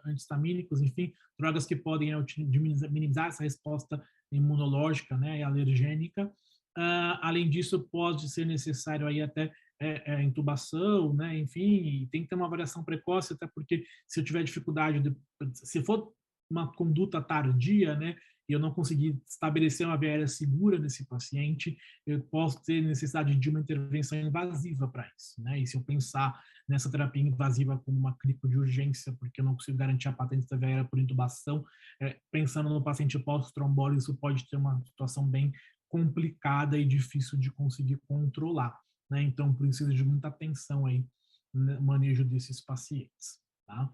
antihistamínicos, enfim, drogas que podem minimizar essa resposta imunológica, né, e alergênica. Além disso, pode ser necessário aí até intubação, né? Enfim, tem que ter uma avaliação precoce, até porque se eu tiver dificuldade, se for uma conduta tardia, né, e eu não conseguir estabelecer uma via aérea segura nesse paciente, eu posso ter necessidade de uma intervenção invasiva para isso, né? E se eu pensar nessa terapia invasiva como uma clínica de urgência, porque eu não consigo garantir a patente da via aérea por intubação, pensando no paciente pós-trombólise, isso pode ter uma situação bem complicada e difícil de conseguir controlar, né? Então precisa de muita atenção aí no manejo desses pacientes, tá?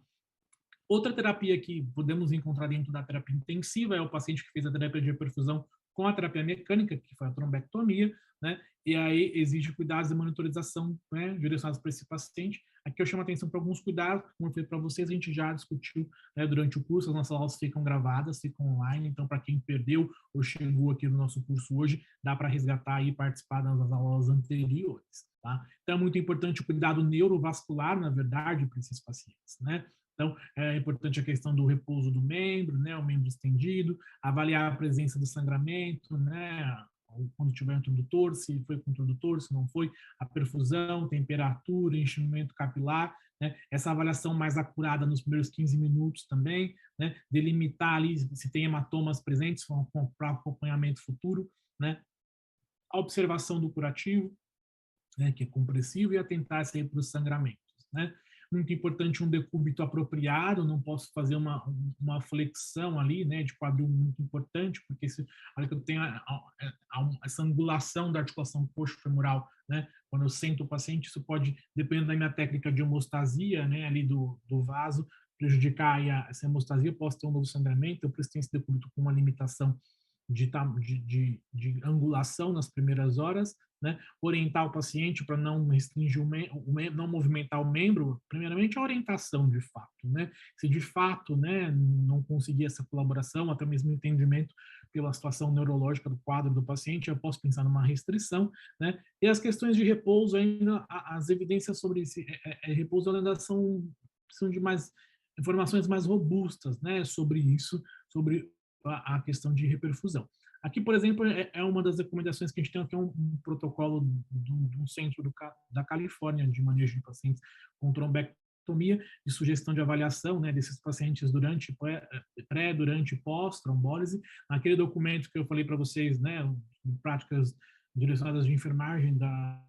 Outra terapia que podemos encontrar dentro da terapia intensiva é o paciente que fez a terapia de perfusão com a terapia mecânica, que foi a trombectomia, né? E aí exige cuidados de monitorização, né, direcionados para esse paciente. Aqui eu chamo a atenção para alguns cuidados, como eu falei para vocês, a gente já discutiu, né, durante o curso, as nossas aulas ficam gravadas, ficam online, então para quem perdeu ou chegou aqui no nosso curso hoje, dá para resgatar e participar das aulas anteriores, tá? Então é muito importante o cuidado neurovascular, na verdade, para esses pacientes, né? Então, é importante a questão do repouso do membro, né, o membro estendido, avaliar a presença do sangramento, né, quando tiver introdutor, se foi com introdutor, se não foi, a perfusão, temperatura, enchimento capilar, né, essa avaliação mais acurada nos primeiros 15 minutos também, né, delimitar ali se tem hematomas presentes para acompanhamento futuro, né, a observação do curativo, né, que é compressivo, e atentar sempre para os sangramentos, né. Muito importante um decúbito apropriado, não posso fazer uma flexão ali, né, de quadril muito importante, porque se olha que eu tenho essa angulação da articulação coxo-femoral, né, quando eu sento o paciente, isso pode, dependendo da minha técnica de hemostasia, né, ali do vaso, prejudicar aí essa hemostasia, eu posso ter um novo sangramento, eu preciso ter esse decúbito com uma limitação de angulação nas primeiras horas, né? Orientar o paciente para não restringir não movimentar o membro, primeiramente a orientação de fato, né? Se de fato, né, não conseguir essa colaboração, até mesmo entendimento pela situação neurológica do quadro do paciente, eu posso pensar numa restrição, né? E as questões de repouso ainda, as evidências sobre esse repouso ainda precisam de mais informações mais robustas, né, sobre isso, sobre a questão de reperfusão. Aqui, por exemplo, é uma das recomendações que a gente tem, que é um protocolo de um centro da Califórnia de manejo de pacientes com trombectomia, de sugestão de avaliação, né, desses pacientes durante, durante e pós-trombólise. Naquele documento que eu falei para vocês, né, práticas direcionadas de enfermagem da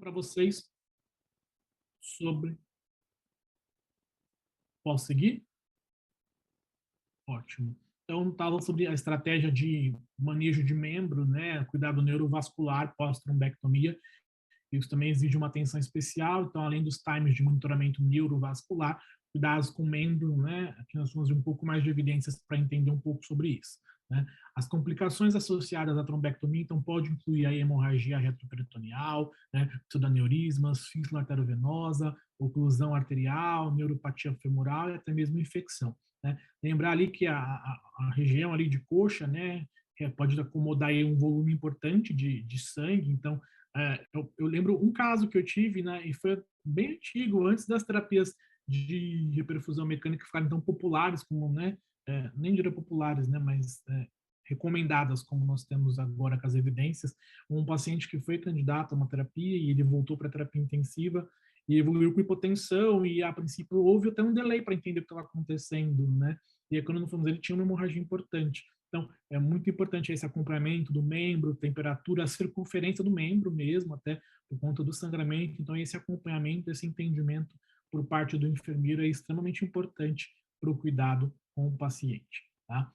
para vocês sobre... Posso seguir? Ótimo. Então, estava sobre a estratégia de manejo de membro, né, cuidado neurovascular pós-trombectomia. Isso também exige uma atenção especial. Então, além dos times de monitoramento neurovascular, cuidados com o membro, né, aqui nós vamos ver um pouco mais de evidências para entender um pouco sobre isso, né. As complicações associadas à trombectomia, então, pode incluir a hemorragia retroperitoneal, né, pseudoneurismas, fístula arteriovenosa, oclusão arterial, neuropatia femoral e até mesmo infecção, né. Lembrar ali que a região ali de coxa, né, pode acomodar aí um volume importante de sangue. Então, eu lembro um caso que eu tive, né, e foi bem antigo, antes das terapias de reperfusão mecânica ficarem tão populares como, né, nem diria populares, né, mas recomendadas como nós temos agora com as evidências. Um paciente que foi candidato a uma terapia e ele voltou para a terapia intensiva e evoluiu com hipotensão, e a princípio houve até um delay para entender o que estava acontecendo, né? E aí, quando nós fomos, ele tinha uma hemorragia importante. Então, é muito importante esse acompanhamento do membro, temperatura, a circunferência do membro mesmo, até por conta do sangramento. Então, esse acompanhamento, esse entendimento por parte do enfermeiro é extremamente importante para o cuidado com o paciente, tá?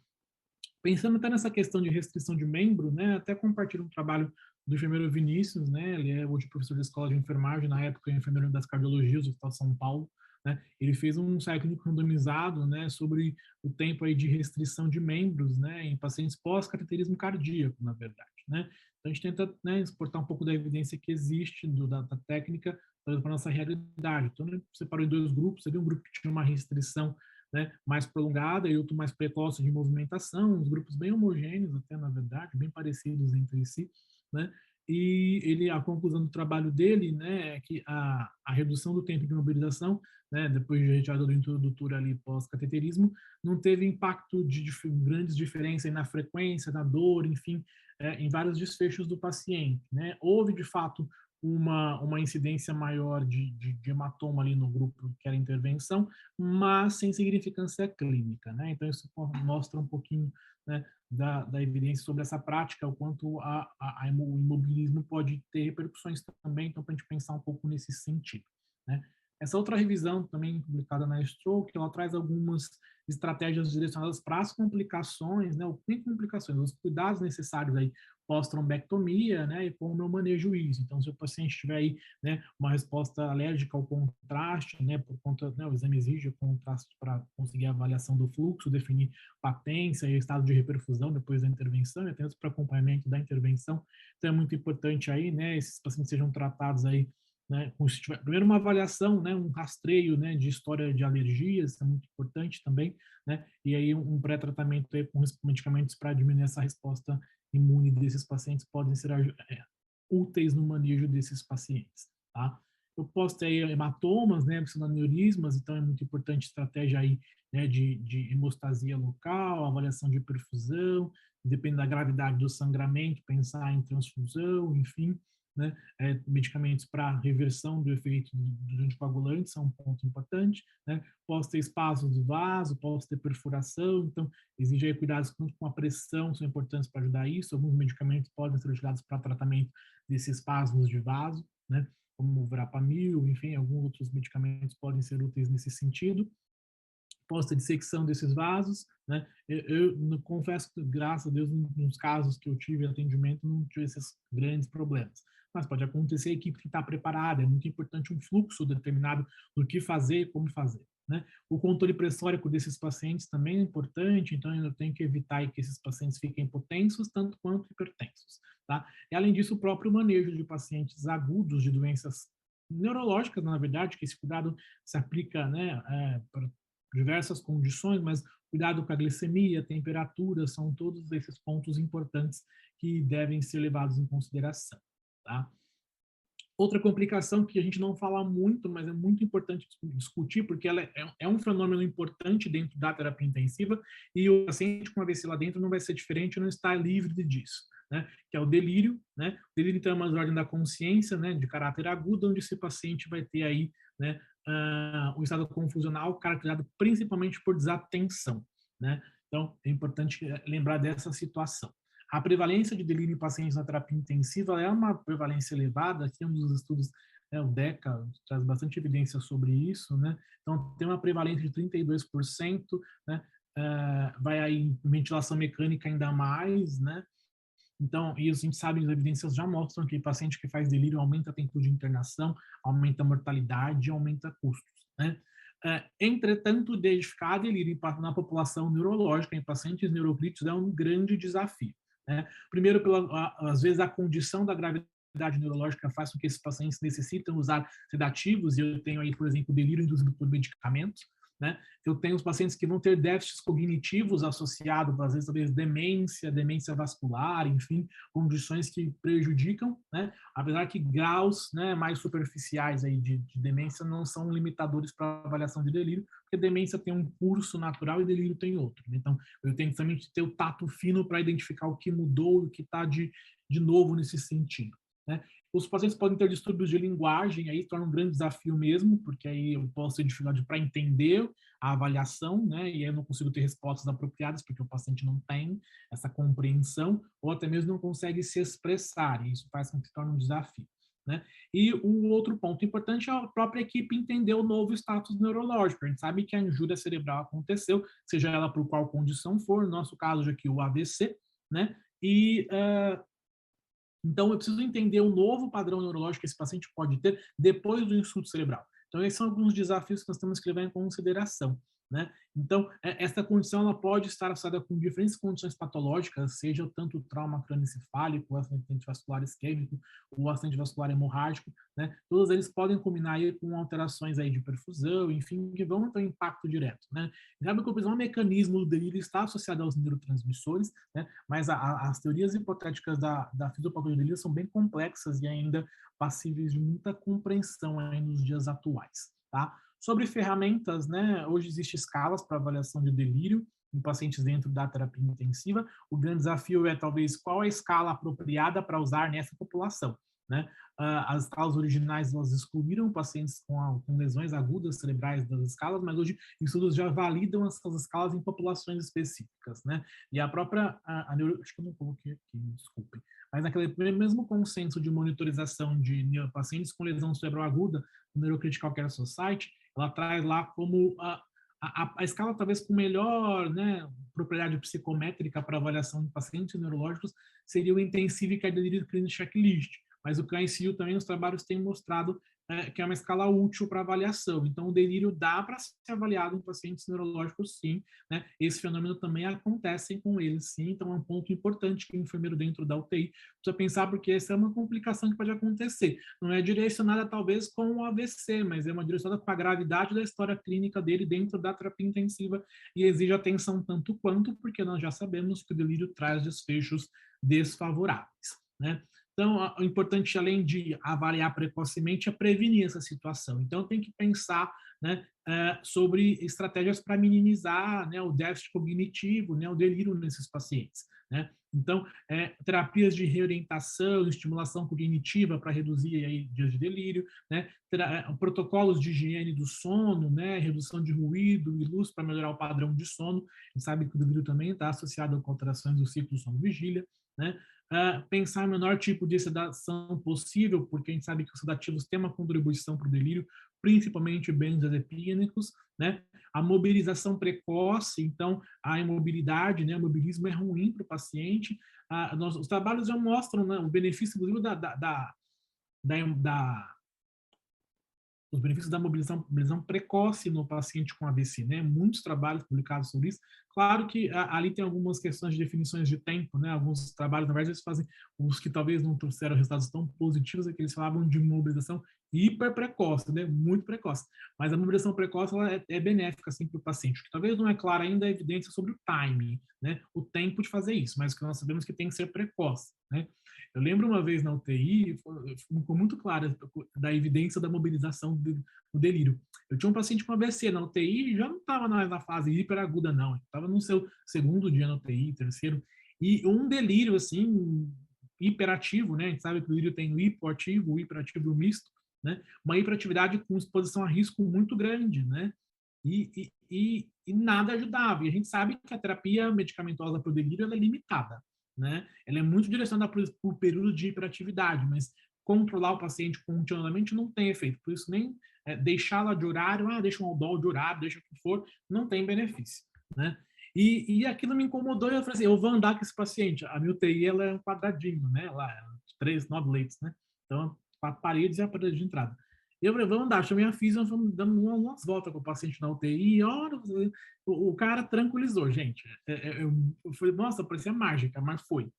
Pensando até nessa questão de restrição de membro, né, até compartilho um trabalho do enfermeiro Vinícius, né, ele é hoje professor da escola de enfermagem, na época enfermeiro das cardiologias do Estado de São Paulo, né, ele fez um ensaio clínico randomizado, né, sobre o tempo aí de restrição de membros, né, em pacientes pós-cateterismo cardíaco, na verdade, né. Então a gente tenta, né, exportar um pouco da evidência que existe da técnica para a nossa realidade. Então, ele separou em dois grupos, havia um grupo que tinha uma restrição, né, mais prolongada e outro mais precoce de movimentação, uns grupos bem homogêneos até, na verdade, bem parecidos entre si, né, e a conclusão do trabalho dele, né, é que a redução do tempo de mobilização, né, depois de retirada do introdutor ali pós-cateterismo, não teve impacto de grandes diferenças na frequência, na dor, enfim, em vários desfechos do paciente, né. Houve, de fato, uma incidência maior de hematoma ali no grupo que era intervenção, mas sem significância clínica, né? Então, isso mostra um pouquinho, né, da evidência sobre essa prática, o quanto o imobilismo pode ter repercussões também, então, para a gente pensar um pouco nesse sentido, né? Essa outra revisão, também publicada na Stroke, ela traz algumas estratégias direcionadas para as complicações, né, nem complicações, os cuidados necessários aí pós-trombectomia, né, e como eu manejo isso. Então, se o paciente tiver aí, né, uma resposta alérgica ao contraste, né, por conta, né, o exame exige o contraste para conseguir a avaliação do fluxo, definir patência e estado de reperfusão depois da intervenção, e até para acompanhamento da intervenção. Então, é muito importante aí, né, esses pacientes sejam tratados aí, né, primeiro uma avaliação, né, um rastreio, né, de história de alergias, isso é muito importante também, né, e aí um pré-tratamento com medicamentos para diminuir essa resposta imune desses pacientes podem ser úteis no manejo desses pacientes, tá? Eu posso ter hematomas, né, pseudoneurismas, então é muito importante estratégia aí, né, de hemostasia local, avaliação de perfusão, depende da gravidade do sangramento, pensar em transfusão, enfim, né, medicamentos para reversão do efeito do anticoagulante são um ponto importante, né? Posso ter espasmos do vaso, posso ter perfuração, então exige aí cuidados com a pressão, são importantes para ajudar isso. Alguns medicamentos podem ser utilizados para tratamento desses espasmos de vaso, né, como o verapamil, enfim, alguns outros medicamentos podem ser úteis nesse sentido. Posso ter dissecção desses vasos, né? Eu confesso que, graças a Deus, nos casos que eu tive atendimento, não tive esses grandes problemas. Mas pode acontecer a equipe que está preparada, é muito importante um fluxo determinado do que fazer e como fazer, né? O controle pressórico desses pacientes também é importante, então eu tenho que evitar que esses pacientes fiquem hipotensos, tanto quanto hipertensos, tá? E além disso, o próprio manejo de pacientes agudos de doenças neurológicas, na verdade, que esse cuidado se aplica, né, para diversas condições, mas cuidado com a glicemia, temperatura, são todos esses pontos importantes que devem ser levados em consideração, tá? Outra complicação que a gente não fala muito, mas é muito importante discutir, porque ela é um fenômeno importante dentro da terapia intensiva, e o paciente com AVC lá dentro não vai ser diferente, não está livre disso, né? Que é o delírio, né? O delírio, então, é uma desordem da consciência, né, de caráter agudo, onde esse paciente vai ter aí, né, um estado confusional caracterizado principalmente por desatenção, né? Então, é importante lembrar dessa situação. A prevalência de delírio em pacientes na terapia intensiva é uma prevalência elevada, aqui um dos estudos, né, o DECA, traz bastante evidência sobre isso, né? Então, tem uma prevalência de 32%, né? Vai aí em ventilação mecânica ainda mais, né? Então, e a gente sabe, as evidências já mostram que paciente que faz delírio aumenta a tempo de internação, aumenta a mortalidade, aumenta custos, né? Entretanto, identificar delírio na população neurológica, em pacientes neurocríticos, é um grande desafio, né? Primeiro, às vezes, a condição da gravidade neurológica faz com que esses pacientes necessitem usar sedativos, e eu tenho aí, por exemplo, delírio induzido por medicamentos, né? Eu tenho os pacientes que vão ter déficits cognitivos associados, às vezes, talvez demência vascular, enfim, condições que prejudicam, né? Apesar que graus, né, mais superficiais aí de demência não são limitadores para avaliação de delírio, porque demência tem um curso natural e delírio tem outro. Então, eu tenho também que ter o tato fino para identificar o que mudou e o que está de novo nesse sentido, né? Os pacientes podem ter distúrbios de linguagem, aí torna um grande desafio mesmo, porque aí eu posso ter dificuldade para entender a avaliação, né? E aí eu não consigo ter respostas apropriadas, porque o paciente não tem essa compreensão, ou até mesmo não consegue se expressar, e isso faz com que se torne um desafio, né? E o outro ponto importante é a própria equipe entender o novo status neurológico. A gente sabe que a injúria cerebral aconteceu, seja ela por qual condição for, no nosso caso aqui o AVC, né? E então, eu preciso entender o novo padrão neurológico que esse paciente pode ter depois do insulto cerebral. Então, esses são alguns desafios que nós temos que levar em consideração, né? Então, essa condição ela pode estar associada com diferentes condições patológicas, seja tanto o trauma crânioencefálico, o acidente vascular isquêmico, o acidente vascular hemorrágico, né? Todos eles podem combinar aí com alterações aí de perfusão, enfim, que vão ter um impacto direto, né? E sabe que o principal mecanismo do delírio está associado aos neurotransmissores, né? Mas as teorias hipotéticas da fisiopatologia do delírio são bem complexas e ainda passíveis de muita compreensão aí nos dias atuais, tá? Sobre ferramentas, né? Hoje existem escalas para avaliação de delírio em pacientes dentro da terapia intensiva. O grande desafio é, talvez, qual a escala apropriada para usar nessa população. né? As escalas originais, elas excluíram pacientes com lesões agudas cerebrais das escalas, mas hoje estudos já validam essas escalas em populações específicas, né? E a própria, acho que eu não coloquei aqui, desculpe, mas naquele mesmo consenso de monitorização de pacientes com lesão cerebral aguda, no Neurocritical Care Society, ela traz lá como a escala talvez com melhor, né, propriedade psicométrica para avaliação de pacientes neurológicos seria o Intensive Care Delirium Clinical Checklist, mas o CAINCIU também, os trabalhos têm mostrado que é uma escala útil para avaliação. Então, o delírio dá para ser avaliado em pacientes neurológicos, sim, né? Esse fenômeno também acontece com eles, sim. Então, é um ponto importante que o enfermeiro dentro da UTI precisa pensar, porque essa é uma complicação que pode acontecer. Não é direcionada, talvez, com o AVC, mas é uma direcionada com a gravidade da história clínica dele dentro da terapia intensiva e exige atenção tanto quanto, porque nós já sabemos que o delírio traz desfechos desfavoráveis, né? Então, o importante, além de avaliar precocemente, é prevenir essa situação. Então, tem que pensar, né, sobre estratégias para minimizar, né, o déficit cognitivo, né, o delírio nesses pacientes, né? Então, terapias de reorientação, estimulação cognitiva para reduzir aí dias de delírio, né? Protocolos de higiene do sono, né? Redução de ruído e luz para melhorar o padrão de sono. A gente sabe que o delírio também está associado com alterações do ciclo sono-vigília, né? Pensar em menor tipo de sedação possível, porque a gente sabe que os sedativos têm uma contribuição para o delírio, principalmente benzodiazepínicos, né? A mobilização precoce, então a imobilidade, né? O mobilismo é ruim para o paciente. Os trabalhos já mostram, né, o benefício do os benefícios da mobilização precoce no paciente com AVC, né? Muitos trabalhos publicados sobre isso. Claro que ali tem algumas questões de definições de tempo, né? Alguns trabalhos, na verdade, eles fazem os que talvez não trouxeram resultados tão positivos, é que eles falavam de mobilização hiper precoce, né? Muito precoce. Mas a mobilização precoce ela é benéfica assim, para o paciente. O que talvez não é clara ainda é a evidência sobre o timing, né? O tempo de fazer isso, mas o que nós sabemos que tem que ser precoce, né? Eu lembro uma vez na UTI, ficou muito claro da evidência da mobilização do delírio. Eu tinha um paciente com AVC na UTI e já não estava mais na fase hiperaguda, não. Estava no seu segundo dia na UTI, terceiro. E um delírio, assim, hiperativo, né? A gente sabe que o delírio tem o hipoativo, o hiperativo e o misto, né? Uma hiperatividade com exposição a risco muito grande, né? E nada ajudava. E a gente sabe que a terapia medicamentosa para o delírio ela é limitada, né? Ela é muito direcionada para o período de hiperatividade, mas controlar o paciente continuamente não tem efeito. Por isso, nem deixá-la de horário, deixa um aldol de horário, deixa o que for, não tem benefício, né? E aquilo me incomodou e eu falei assim, eu vou andar com esse paciente. A minha UTI, ela é um quadradinho, né? Lá, 9 leitos, né? Então, 4 paredes e a parede de entrada. Eu falei, vamos andar, chamei a física, vamos dando umas voltas com o paciente na UTI, e olha, o cara tranquilizou, gente. Eu falei, nossa, parecia mágica, mas foi,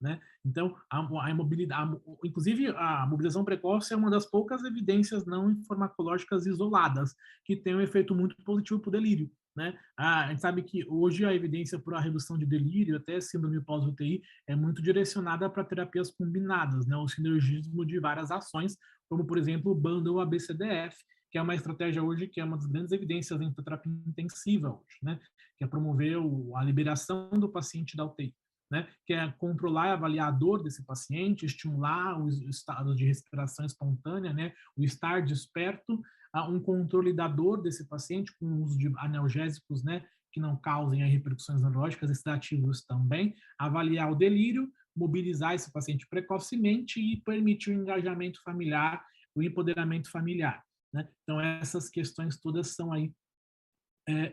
né? Então, a imobilidade, inclusive a mobilização precoce é uma das poucas evidências não farmacológicas isoladas que tem um efeito muito positivo para o delírio, né? A gente sabe que hoje a evidência para a redução de delírio, até síndrome pós-UTI, é muito direcionada para terapias combinadas, né? O sinergismo de várias ações, como, por exemplo, o Bundle ABCDF, que é uma estratégia hoje que é uma das grandes evidências em terapia intensiva hoje, né? Que é promover a liberação do paciente da UTI, né? Que é controlar e avaliar a dor desse paciente, estimular o estado de respiração espontânea, né? O estar desperto, um controle da dor desse paciente com o uso de analgésicos, né? Que não causem repercussões neurológicas e sedativos também, avaliar o delírio, mobilizar esse paciente precocemente e permitir o engajamento familiar, o empoderamento familiar, né? Então, essas questões todas são aí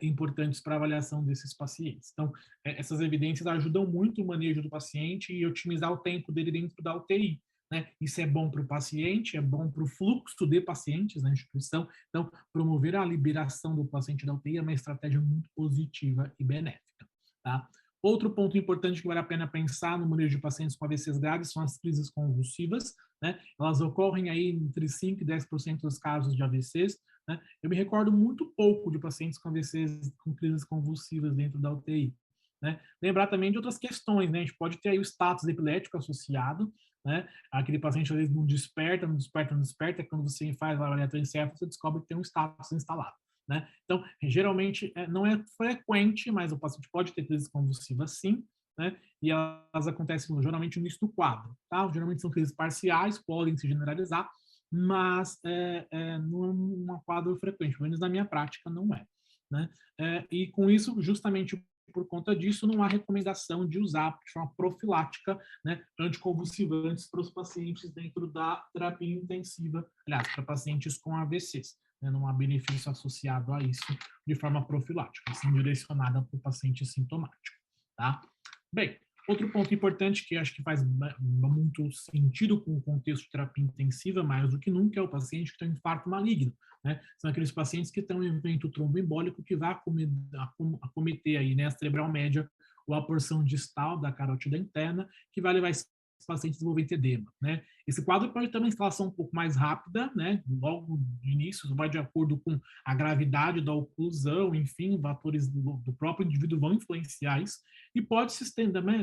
importantes para a avaliação desses pacientes. Então, essas evidências ajudam muito o manejo do paciente e otimizar o tempo dele dentro da UTI, né? Isso é bom para o paciente, é bom para o fluxo de pacientes na instituição. Então, promover a liberação do paciente da UTI é uma estratégia muito positiva e benéfica, tá? Outro ponto importante que vale a pena pensar no manejo de pacientes com AVCs graves são as crises convulsivas, né? Elas ocorrem aí entre 5% e 10% dos casos de AVCs, né? Eu me recordo muito pouco de pacientes com AVCs com crises convulsivas dentro da UTI, né? Lembrar também de outras questões, né? A gente pode ter aí o status epilético associado, né? Aquele paciente às vezes não desperta, quando você faz a avaliação encéfalo, você descobre que tem um status instalado, né? Então, geralmente, não é frequente, mas o paciente pode ter crise convulsiva sim, né? E elas acontecem geralmente no início do quadro, tá? Geralmente são crises parciais, podem se generalizar, mas não é um quadro frequente, pelo menos na minha prática não é, né? E com isso, justamente por conta disso, não há recomendação de usar de forma profilática, né, anticonvulsivantes para os pacientes dentro da terapia intensiva, aliás, para pacientes com AVCs. Né, não há benefício associado a isso de forma profilática, assim direcionada para o paciente sintomático. Tá? Bem, outro ponto importante que acho que faz muito sentido com o contexto de terapia intensiva, mais do que nunca, é o paciente que tem um infarto maligno. Né? São aqueles pacientes que têm um evento tromboembólico que vai acometer aí, né, a cerebral média ou a porção distal da carótida interna, que vai levar esses pacientes a desenvolver edema. Né? Esse quadro pode ter uma instalação um pouco mais rápida, né? Logo de início, isso vai de acordo com a gravidade da oclusão, enfim, fatores do próprio indivíduo vão influenciar isso, e pode se estender, né?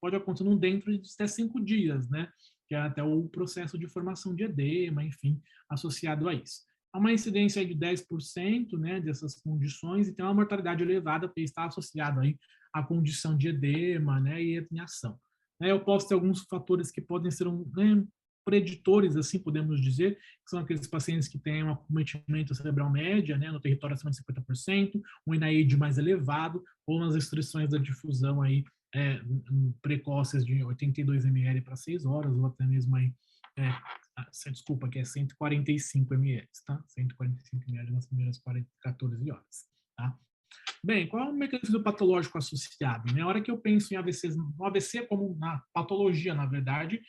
Pode acontecer dentro de até 5 dias, né? Que é até o processo de formação de edema, enfim, associado a isso. Há uma incidência de 10%, né, dessas condições, e tem uma mortalidade elevada, porque está associado aí à condição de edema, né, e etniação. Eu posso ter alguns fatores que podem ser né, preditores, assim podemos dizer, que são aqueles pacientes que têm um acometimento cerebral média, né, no território acima de 50%, um NIH mais elevado, ou nas restrições da difusão aí, precoces de 82 ml para 6 horas, ou até mesmo aí, desculpa, que é 145 ml, tá? 145 ml nas primeiras 14 horas, tá? Bem, qual é o mecanismo patológico associado? Na hora que eu penso em AVCs, no AVC como na patologia, na verdade,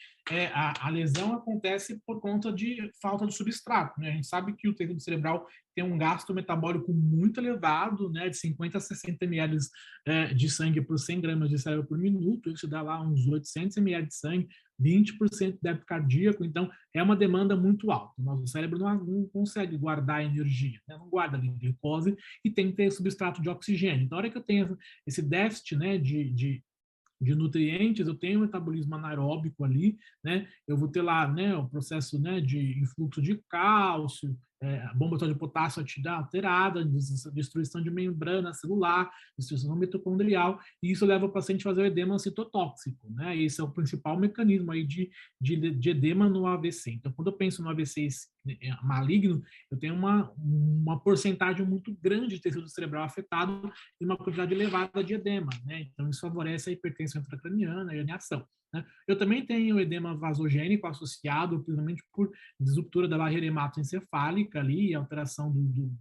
a lesão acontece por conta de falta de substrato. Né? A gente sabe que o tecido cerebral tem um gasto metabólico muito elevado, né, de 50 a 60 ml de sangue por 100 gramas de cérebro por minuto, isso dá lá uns 800 ml de sangue, 20% de débito cardíaco, então é uma demanda muito alta. O nosso cérebro não consegue guardar energia, né? Não guarda ali glicose e tem que ter substrato de oxigênio. Então, na hora que eu tenho esse déficit, né, de nutrientes, eu tenho um metabolismo anaeróbico ali, né? Eu vou ter lá, né, o processo, né, de influxo de cálcio, a bomba de potássio alterada, destruição de membrana celular, destruição mitocondrial, e isso leva o paciente a fazer o edema citotóxico, né? Esse é o principal mecanismo aí de edema no AVC. Então, quando eu penso no AVC maligno, eu tenho uma porcentagem muito grande de tecido cerebral afetado e uma quantidade elevada de edema, né? Então, isso favorece a hipertensão intracraniana e a herniação. Né? Eu também tenho edema vasogênico associado, principalmente por disruptura da barreira hematoencefálica ali, alteração do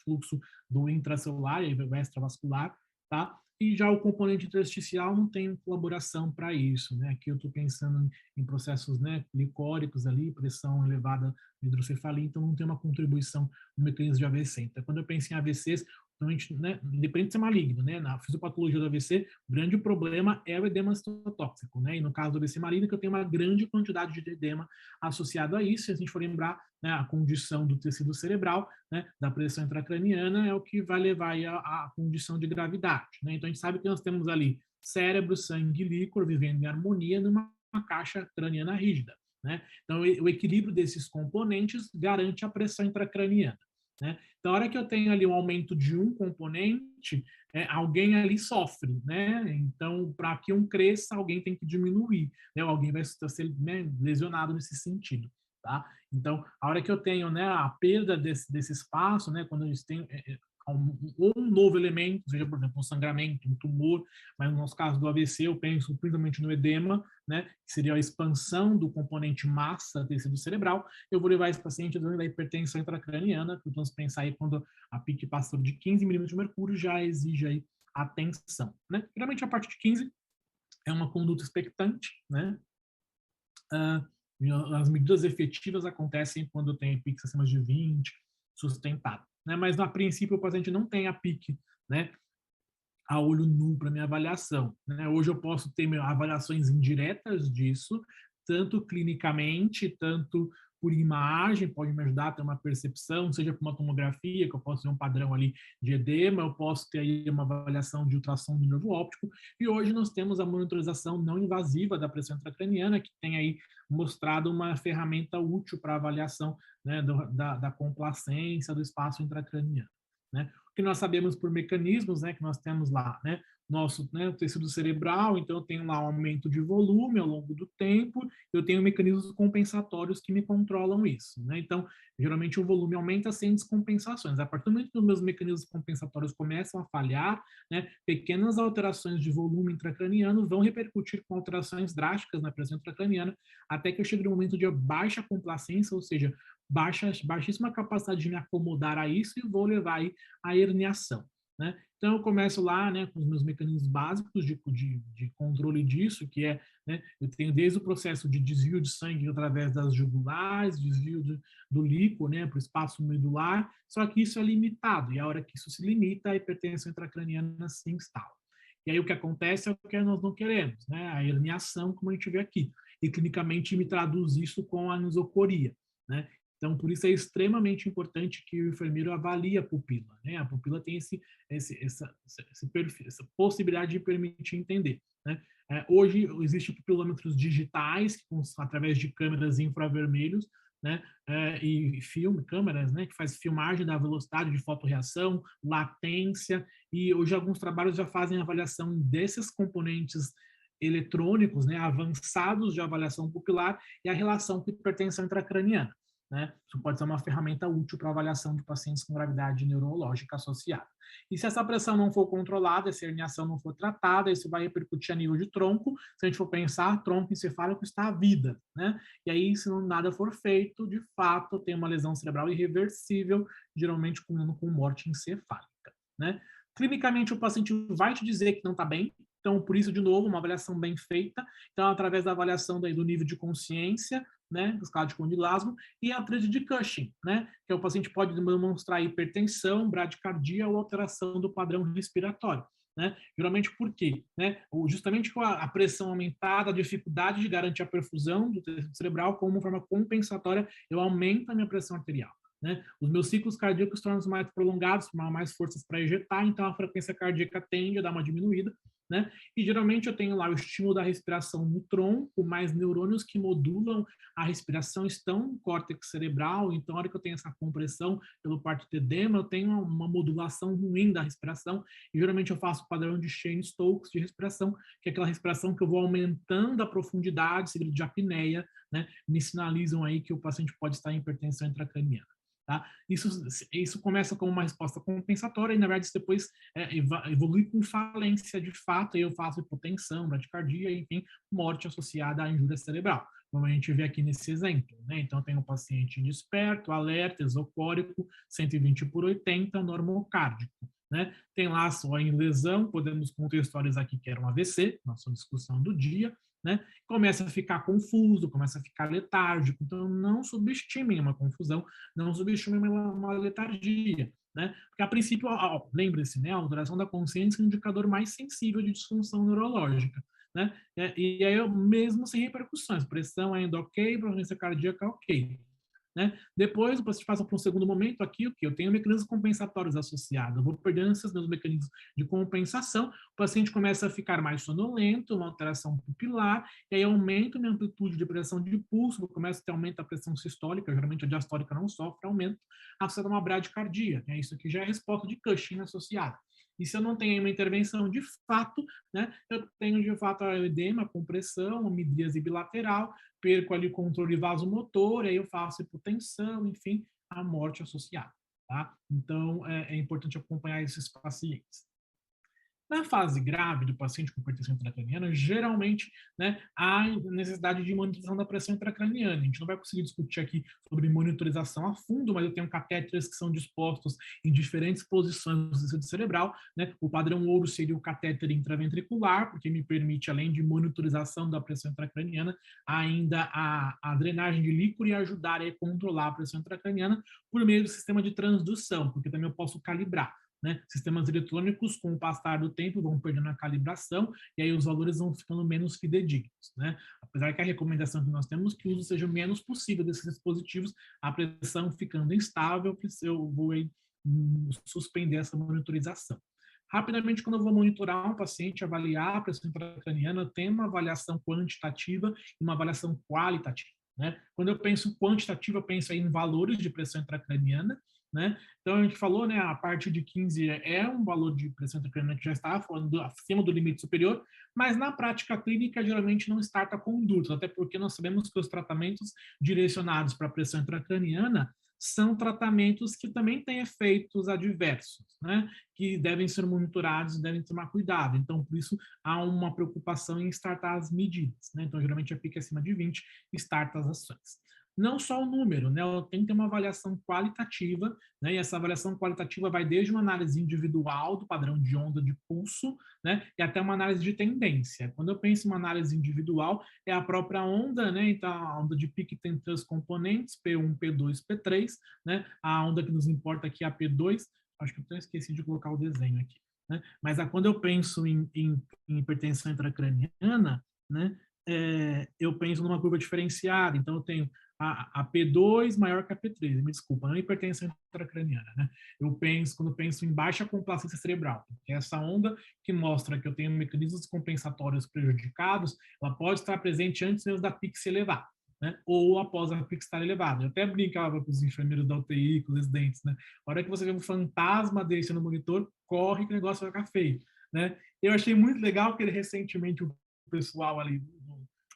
fluxo do intracelular e extravascular, tá? E já o componente intersticial não tem colaboração para isso, né? Aqui eu estou pensando em processos, né, glicóricos ali, pressão elevada de hidrocefalia, então não tem uma contribuição no mecanismo de AVC. Então, quando eu penso em AVCs, né, independente de ser maligno, né, na fisiopatologia do AVC, o grande problema é o edema citotóxico, né, e no caso do AVC maligno, que eu tenho uma grande quantidade de edema associado a isso, se a gente for lembrar, né, a condição do tecido cerebral, né, da pressão intracraniana, é o que vai levar aí a condição de gravidade, né, então a gente sabe que nós temos ali cérebro, sangue e líquor vivendo em harmonia numa caixa craniana rígida, né, então o equilíbrio desses componentes garante a pressão intracraniana. Né? Então, a hora que eu tenho ali um aumento de um componente, alguém ali sofre, né? Então, para que um cresça, alguém tem que diminuir, né? Alguém vai ser, né, lesionado nesse sentido, tá? Então, a hora que eu tenho, né, a perda desse espaço, né, quando eles têm ou um novo elemento, seja, por exemplo, um sangramento, um tumor, mas no nosso caso do AVC, eu penso principalmente no edema, né, que seria a expansão do componente massa do tecido cerebral, eu vou levar esse paciente da hipertensão intracraniana, que vamos pensar aí quando a PIC passa de 15 milímetros de mercúrio, já exige aí atenção, né? Geralmente a partir de 15 é uma conduta expectante, né? As medidas efetivas acontecem quando tem PICs acima de 20, sustentado. Né? Mas, a princípio, o paciente não tem a PIC, né, a olho nu para minha avaliação. Né? Hoje eu posso ter avaliações indiretas disso, tanto clinicamente, tanto por imagem, pode me ajudar a ter uma percepção, seja por uma tomografia, que eu posso ter um padrão ali de edema, eu posso ter aí uma avaliação de ultrassom do nervo óptico, e hoje nós temos a monitorização não invasiva da pressão intracraniana, que tem aí mostrado uma ferramenta útil para avaliação, né, da complacência do espaço intracraniano. Né? porque nós sabemos por mecanismos, né, que nós temos lá, né, nosso, né, o tecido cerebral, então eu tenho lá um aumento de volume ao longo do tempo, eu tenho mecanismos compensatórios que me controlam isso, né? Então, geralmente o volume aumenta sem descompensações. A partir do momento que os meus mecanismos compensatórios começam a falhar, né, pequenas alterações de volume intracraniano vão repercutir com alterações drásticas na pressão intracraniana, até que eu chegue no momento de baixa complacência, ou seja, baixíssima capacidade de me acomodar a isso e vou levar aí a herniação, né? Então, eu começo lá, né, com os meus mecanismos básicos de controle disso, que é, né, eu tenho desde o processo de desvio de sangue através das jugulares, desvio do líquido, né, para o espaço medular, só que isso é limitado, e a hora que isso se limita, a hipertensão intracraniana se instala. E aí o que acontece é o que nós não queremos, né, a herniação, como a gente vê aqui, e clinicamente me traduz isso com a anisocoria, né? Então, por isso é extremamente importante que o enfermeiro avalie a pupila, né? A pupila tem essa possibilidade de permitir entender, né? Hoje, existem pupilômetros digitais, que, através de câmeras infravermelhos, né? E câmeras, né? Que faz filmagem da velocidade de fotorreação, latência, e hoje alguns trabalhos já fazem avaliação desses componentes eletrônicos, né? Avançados de avaliação pupilar e a relação com hipertensão intracraniana, né? Isso pode ser uma ferramenta útil para avaliação de pacientes com gravidade neurológica associada. E se essa pressão não for controlada, se a herniação não for tratada, isso vai repercutir a nível de tronco. Se a gente for pensar, tronco encefálico está à vida, né? E aí, se nada for feito, de fato, tem uma lesão cerebral irreversível, geralmente com morte encefálica, né? Clinicamente, o paciente vai te dizer que não está bem. Então, por isso, de novo, uma avaliação bem feita. Então, através da avaliação do nível de consciência, né, escala de Conde Glasgow, e a tríade de Cushing, né, que o paciente pode demonstrar hipertensão, bradicardia ou alteração do padrão respiratório, né? Geralmente por quê? Né? Justamente com a pressão aumentada, a dificuldade de garantir a perfusão do tecido cerebral, como uma forma compensatória, eu aumento a minha pressão arterial, né? Os meus ciclos cardíacos tornam-se mais prolongados, formam mais forças para ejetar, então a frequência cardíaca tende a dar uma diminuída, né? E geralmente eu tenho lá o estímulo da respiração no tronco, mais neurônios que modulam a respiração estão no córtex cerebral, então a hora que eu tenho essa compressão pelo parte do edema, eu tenho uma modulação ruim da respiração, e geralmente eu faço o padrão de Cheyne-Stokes de respiração, que é aquela respiração que eu vou aumentando a profundidade, seguido de apneia, né? Me sinalizam aí que o paciente pode estar em hipertensão intracraniana. Tá? Isso começa como uma resposta compensatória e, na verdade, isso depois evolui com falência de fato, e eu faço hipotensão, bradicardia, enfim, morte associada à injúria cerebral, como a gente vê aqui nesse exemplo, né? Então, tem um paciente indesperto, alerta, exocórico, 120/80, normocárdico, né? Tem lá só em lesão, podemos contextualizar aqui que era um AVC, nossa discussão do dia, né? Começa a ficar confuso, começa a ficar letárgico. Então, não subestimem uma confusão, não subestimem uma letargia, né? Porque, a princípio, lembre-se, né? A alteração da consciência é um indicador mais sensível de disfunção neurológica, né? E aí, mesmo sem repercussões, pressão ainda ok, frequência cardíaca ok, né? Depois, o paciente passa para um segundo momento aqui, o que eu tenho mecanismos compensatórios associados, eu vou perdendo esses meus mecanismos de compensação, o paciente começa a ficar mais sonolento, uma alteração pupilar, e aí aumenta a minha amplitude de pressão de pulso, começa a ter aumento da pressão sistólica, geralmente a diastólica não sofre aumento, associada a uma bradicardia, né? Isso aqui já é resposta de Cushing associada. E se eu não tenho uma intervenção de fato, né, eu tenho de fato a edema, compressão, midríase bilateral, perco ali o controle vasomotor, aí eu faço hipotensão, enfim, a morte associada, tá? Então, é importante acompanhar esses pacientes. Na fase grave do paciente com hipertensão intracraniana, geralmente, né, há necessidade de monitorização da pressão intracraniana. A gente não vai conseguir discutir aqui sobre monitorização a fundo, mas eu tenho catéteres que são dispostos em diferentes posições do tecido cerebral, né? O padrão ouro seria o catéter intraventricular, porque me permite, além de monitorização da pressão intracraniana, ainda a drenagem de líquido e ajudar a controlar a pressão intracraniana por meio do sistema de transdução, porque também eu posso calibrar, né? Sistemas eletrônicos, com o passar do tempo, vão perdendo a calibração e aí os valores vão ficando menos fidedignos, né? Apesar que a recomendação que nós temos é que o uso seja o menos possível desses dispositivos, a pressão ficando instável, eu vou suspender essa monitorização. Rapidamente, quando eu vou monitorar um paciente, avaliar a pressão intracraniana, eu tenho uma avaliação quantitativa e uma avaliação qualitativa, né? Quando eu penso quantitativa, eu penso aí em valores de pressão intracraniana, né? Então, a gente falou, né, a partir de 15 é um valor de pressão intracraniana que já está acima do limite superior, mas na prática clínica geralmente não starta condutas, até porque nós sabemos que os tratamentos direcionados para a pressão intracraniana são tratamentos que também têm efeitos adversos, né, que devem ser monitorados, devem tomar cuidado. Então, por isso, há uma preocupação em startar as medidas, né? Então, geralmente, a pique acima de 20 starta as ações. Não só o número, né? Tem que ter uma avaliação qualitativa, né? E essa avaliação qualitativa vai desde uma análise individual do padrão de onda de pulso, né? E até uma análise de tendência. Quando eu penso em uma análise individual, é a própria onda, né? Então, a onda de pique tem 3 componentes, P1, P2, P3, né? A onda que nos importa aqui é a P2, acho que eu até esqueci de colocar o desenho aqui, né? Mas quando eu penso em hipertensão intracraniana, né? Eu penso numa curva diferenciada, então eu tenho a P2 maior que a P3, me desculpa, não é hipertensão intracraniana, né? Quando eu penso em baixa complacência cerebral, que é essa onda que mostra que eu tenho mecanismos compensatórios prejudicados, ela pode estar presente antes mesmo da PIC se elevar, né? Ou após a PIC estar elevada. Eu até brincava com os enfermeiros da UTI, com os residentes, né? A hora que você vê um fantasma desse no monitor, corre que o negócio vai ficar feio, né? Eu achei muito legal que recentemente o pessoal ali,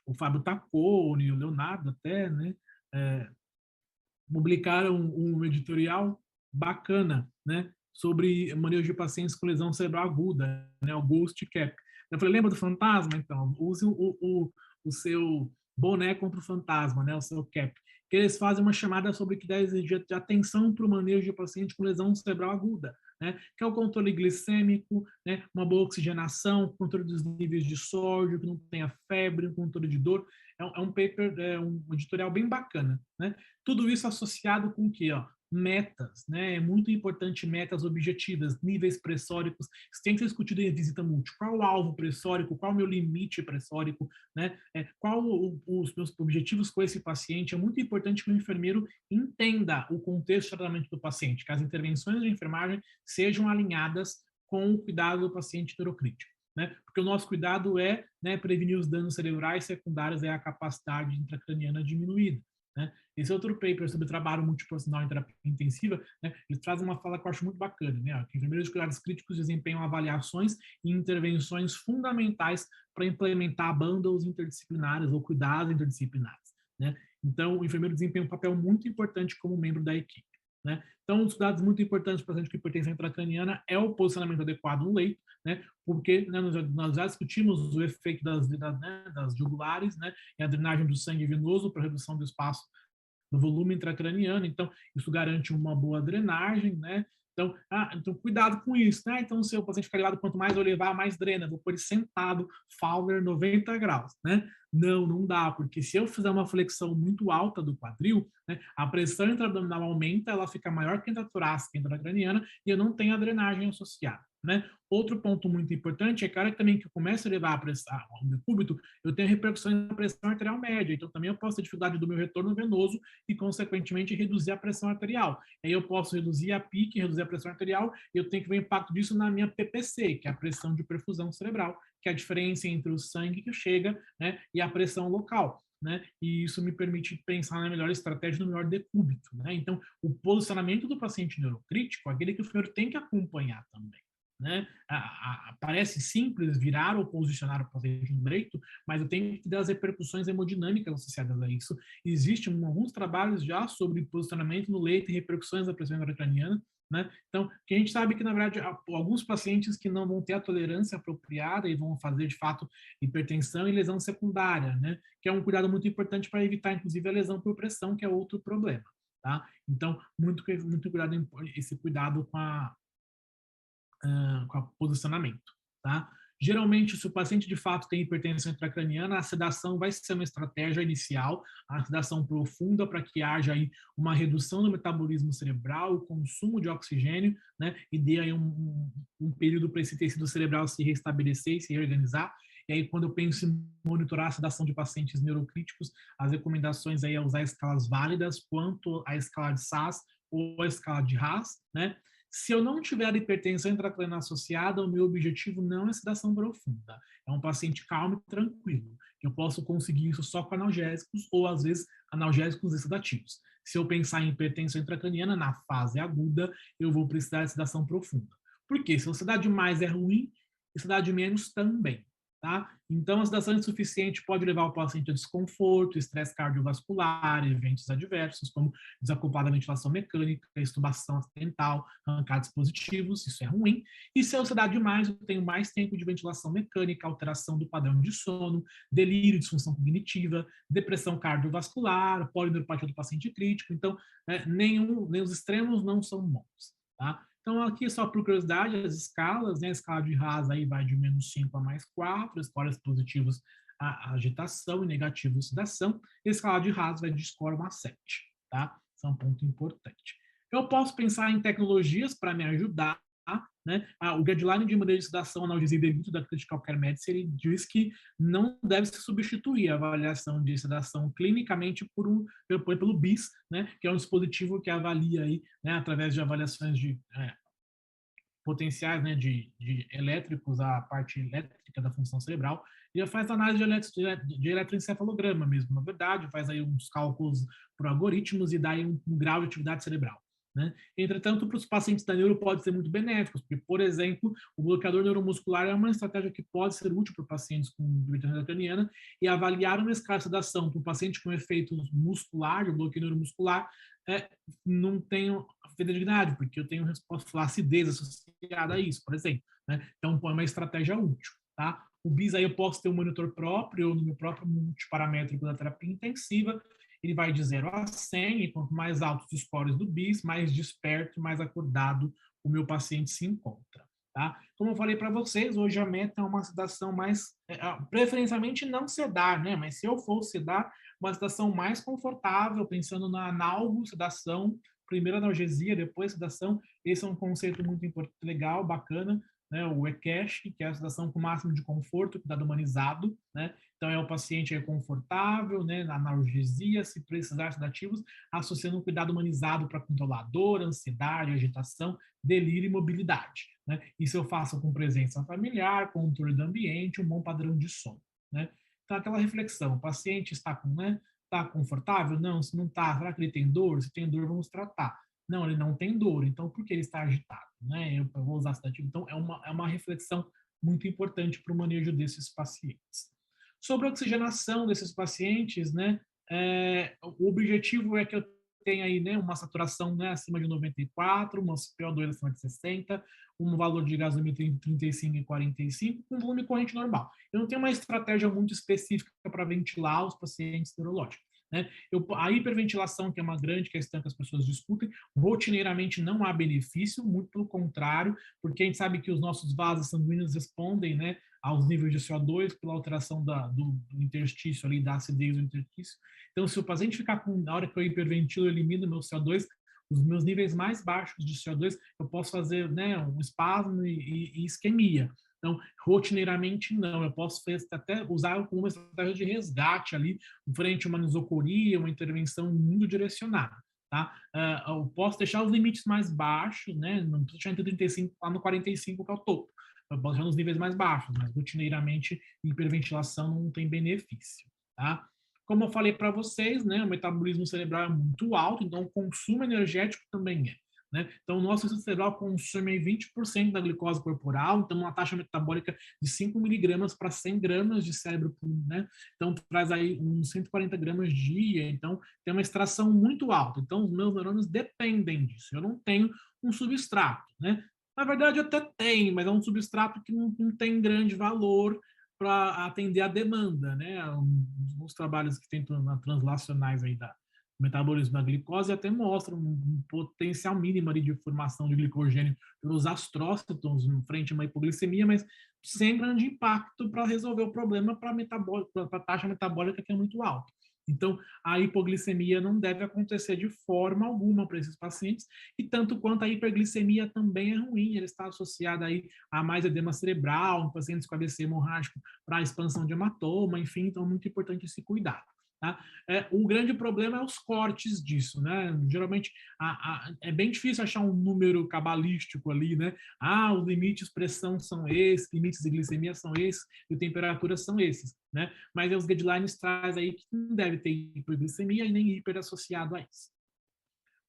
o Fábio Tacconi, o Leonardo até, né? Publicaram um editorial bacana, né, sobre manejo de pacientes com lesão cerebral aguda, né, o Ghost Cap. Eu falei, lembra do fantasma? Então, use o seu boné contra o fantasma, né, o seu cap. Que eles fazem uma chamada sobre que dá exigir de atenção para o manejo de paciente com lesão cerebral aguda, né, que é o controle glicêmico, né, uma boa oxigenação, controle dos níveis de sódio, que não tenha febre, um controle de dor. É um paper, um editorial bem bacana, né? Tudo isso associado com o quê? Metas, né? É muito importante metas objetivas, níveis pressóricos, isso tem que ser discutido em visita múltipla. Qual o alvo pressórico, qual o meu limite pressórico, né? Qual os meus objetivos com esse paciente? É muito importante que o enfermeiro entenda o contexto de tratamento do paciente, que as intervenções de enfermagem sejam alinhadas com o cuidado do paciente neurocrítico, né? Porque o nosso cuidado é, né, prevenir os danos cerebrais secundários, a capacidade intracraniana diminuída, né? Esse outro paper sobre trabalho multiprofissional em terapia intensiva, né, ele traz uma fala que eu acho muito bacana, né? Que enfermeiros de cuidados críticos desempenham avaliações e intervenções fundamentais para implementar bundles interdisciplinares ou cuidados interdisciplinares, né? Então, o enfermeiro desempenha um papel muito importante como membro da equipe, né? Então, um dos dados muito importantes para a gente com hipertensão intracraniana é o posicionamento adequado no leito, né? Porque, né, nós já discutimos o efeito das jugulares, né, e a drenagem do sangue venoso para redução do espaço do volume intracraniano, então isso garante uma boa drenagem, né? Então cuidado com isso, né? Então, se o paciente ficar elevado, quanto mais eu levar, mais drena. Vou pôr ele sentado, Fowler 90 graus, né? Não dá, porque se eu fizer uma flexão muito alta do quadril, né, a pressão intraabdominal aumenta, ela fica maior que a intratorácica e intracraniana e eu não tenho a drenagem associada, né? Outro ponto muito importante é que a hora também que eu começo a levar a pressão, o decúbito, eu tenho repercussões na pressão arterial média, então também eu posso ter dificuldade do meu retorno venoso e, consequentemente, reduzir a pressão arterial. Aí eu posso reduzir a PIC, reduzir a pressão arterial, e eu tenho que ver o impacto disso na minha PPC, que é a pressão de perfusão cerebral, que é a diferença entre o sangue que chega, né, e a pressão local, né? E isso me permite pensar na melhor estratégia, no melhor decúbito, né? Então, o posicionamento do paciente neurocrítico é aquele que o enfermeiro tem que acompanhar também, né? Parece simples virar ou posicionar o paciente no leito, mas eu tenho que dar as repercussões hemodinâmicas associadas a isso. Existem alguns trabalhos já sobre posicionamento no leito e repercussões da pressão intracraniana, né? Então, que a gente sabe que, na verdade, alguns pacientes que não vão ter a tolerância apropriada e vão fazer, de fato, hipertensão e lesão secundária, né? Que é um cuidado muito importante para evitar, inclusive, a lesão por pressão, que é outro problema, tá? Então, muito cuidado, esse cuidado com o posicionamento, tá? Geralmente, se o paciente de fato tem hipertensão intracraniana, a sedação vai ser uma estratégia inicial, a sedação profunda para que haja aí uma redução do metabolismo cerebral, o consumo de oxigênio, né? E dê aí um período para esse tecido cerebral se restabelecer e se reorganizar. E aí, quando eu penso em monitorar a sedação de pacientes neurocríticos, as recomendações aí é usar escalas válidas, quanto a escala de SAS ou a escala de Haas, né? Se eu não tiver hipertensão intracraniana associada, o meu objetivo não é sedação profunda. É um paciente calmo e tranquilo. Eu posso conseguir isso só com analgésicos ou, às vezes, analgésicos e sedativos. Se eu pensar em hipertensão intracraniana, na fase aguda, eu vou precisar de sedação profunda. Por quê? Se a ansiedade mais é ruim, a ansiedade menos também. Tá? Então, a sedação insuficiente pode levar o paciente a desconforto, estresse cardiovascular, eventos adversos, como desacoplada ventilação mecânica, extubação acidental, arrancar dispositivos, isso é ruim. E se a ansiedade mais, eu tenho mais tempo de ventilação mecânica, alteração do padrão de sono, delírio, disfunção cognitiva, depressão cardiovascular, polineuropatia do paciente crítico. Então, nem os extremos não são bons. Tá? Então, aqui só por curiosidade, as escalas, né? A escala de Haas aí vai de -5 a +4, escolas positivas a agitação e negativos sedação, e a escala de Haas vai de score 1 a 7, tá? Isso é um ponto importante. Eu posso pensar em tecnologias para me ajudar, né? O guideline de manejo de sedação, analgesia e delito da Critical Care Medicine, ele diz que não deve se substituir a avaliação de sedação clinicamente pelo BIS, né? Que é um dispositivo que avalia aí, né? Através de avaliações de potenciais, né? De elétricos, a parte elétrica da função cerebral, e faz análise de eletroencefalograma mesmo, na verdade, faz aí uns cálculos por algoritmos e dá aí um grau de atividade cerebral. Né? Entretanto, para os pacientes da neuro pode ser muito benéfico, porque, por exemplo, o bloqueador neuromuscular é uma estratégia que pode ser útil para pacientes com hipertensão craniana, e avaliar uma escala de sedação para um paciente com efeito muscular, de bloqueio neuromuscular, não tenho fidelidade, porque eu tenho acidez associada a isso, por exemplo. Né? Então, é uma estratégia útil. Tá? O BIS aí eu posso ter um monitor próprio, ou no meu próprio multiparamétrico da terapia intensiva. Ele vai de 0 a 100, e quanto mais altos os scores do BIS, mais desperto, mais acordado o meu paciente se encontra. Tá? Como eu falei para vocês, hoje a meta é uma sedação mais, preferencialmente não sedar, né? Mas se eu for sedar, uma sedação mais confortável, pensando na analgo, sedação, primeiro analgesia, depois sedação. Esse é um conceito muito importante, legal, bacana. Né, o ECASH, que é a sedação com máximo de conforto, cuidado humanizado, né? Então, o paciente é confortável, né, na analgesia, se precisar sedativos, associando um cuidado humanizado para controlar dor, ansiedade, agitação, delírio e mobilidade. Né? Isso eu faço com presença familiar, controle do ambiente, um bom padrão de sono. Né? Então, aquela reflexão, o paciente está tá confortável? Não, se não está, será que ele tem dor? Se tem dor, vamos tratar. Não, ele não tem dor, então por que ele está agitado? Né? Eu vou usar sedativo. Então, é uma reflexão muito importante para o manejo desses pacientes. Sobre a oxigenação desses pacientes, né? O objetivo é que eu tenha aí, né, uma saturação, né, acima de 94, uma PO2 acima de 60, um valor de gasômetro entre 35 e 45, com volume corrente normal. Eu não tenho uma estratégia muito específica para ventilar os pacientes neurológicos. Né? A hiperventilação, que é uma grande questão que as pessoas discutem, rotineiramente não há benefício, muito pelo contrário, porque a gente sabe que os nossos vasos sanguíneos respondem, né, aos níveis de CO2 pela alteração do interstício, ali, da acidez do interstício. Então, se o paciente ficar na hora que eu hiperventilo, eu elimino meu CO2, os meus níveis mais baixos de CO2, eu posso fazer, né, um espasmo e isquemia. Então, rotineiramente, não. Eu posso até usar como uma estratégia de resgate ali, frente a uma nisocoria, uma intervenção muito direcionada. Tá? Eu posso deixar os limites mais baixos, né? Não preciso deixar entre 35 lá no 45, que é o topo. Eu posso deixar nos níveis mais baixos, mas rotineiramente, hiperventilação não tem benefício. Tá? Como eu falei para vocês, né, o metabolismo cerebral é muito alto, então o consumo energético também é. Né? Então, o nosso sistema cerebral consome 20% da glicose corporal, então uma taxa metabólica de 5 miligramas para 100 gramas de cérebro, né? Então traz aí uns 140 gramas dia, então tem uma extração muito alta. Então, os meus neurônios dependem disso. Eu não tenho um substrato, né? Na verdade, até tem, mas é um substrato que não tem grande valor para atender a demanda, né? Os trabalhos que tem translacionais aí da metabolismo da glicose até mostra um potencial mínimo ali de formação de glicogênio pelos astrócitos frente a uma hipoglicemia, mas sem grande impacto para resolver o problema para a taxa metabólica, que é muito alta. Então, a hipoglicemia não deve acontecer de forma alguma para esses pacientes, e tanto quanto a hiperglicemia também é ruim, ela está associada aí a mais edema cerebral, em pacientes com AVC hemorrágico para a expansão de hematoma, enfim, então é muito importante esse cuidado. Tá? O grande problema é os cortes disso, né? Geralmente é bem difícil achar um número cabalístico ali, né? Os limites de pressão são esses, limites de glicemia são esses, e temperatura são esses, né? Mas os guidelines trazem aí que não deve ter hiperglicemia e nem hiper associado a isso.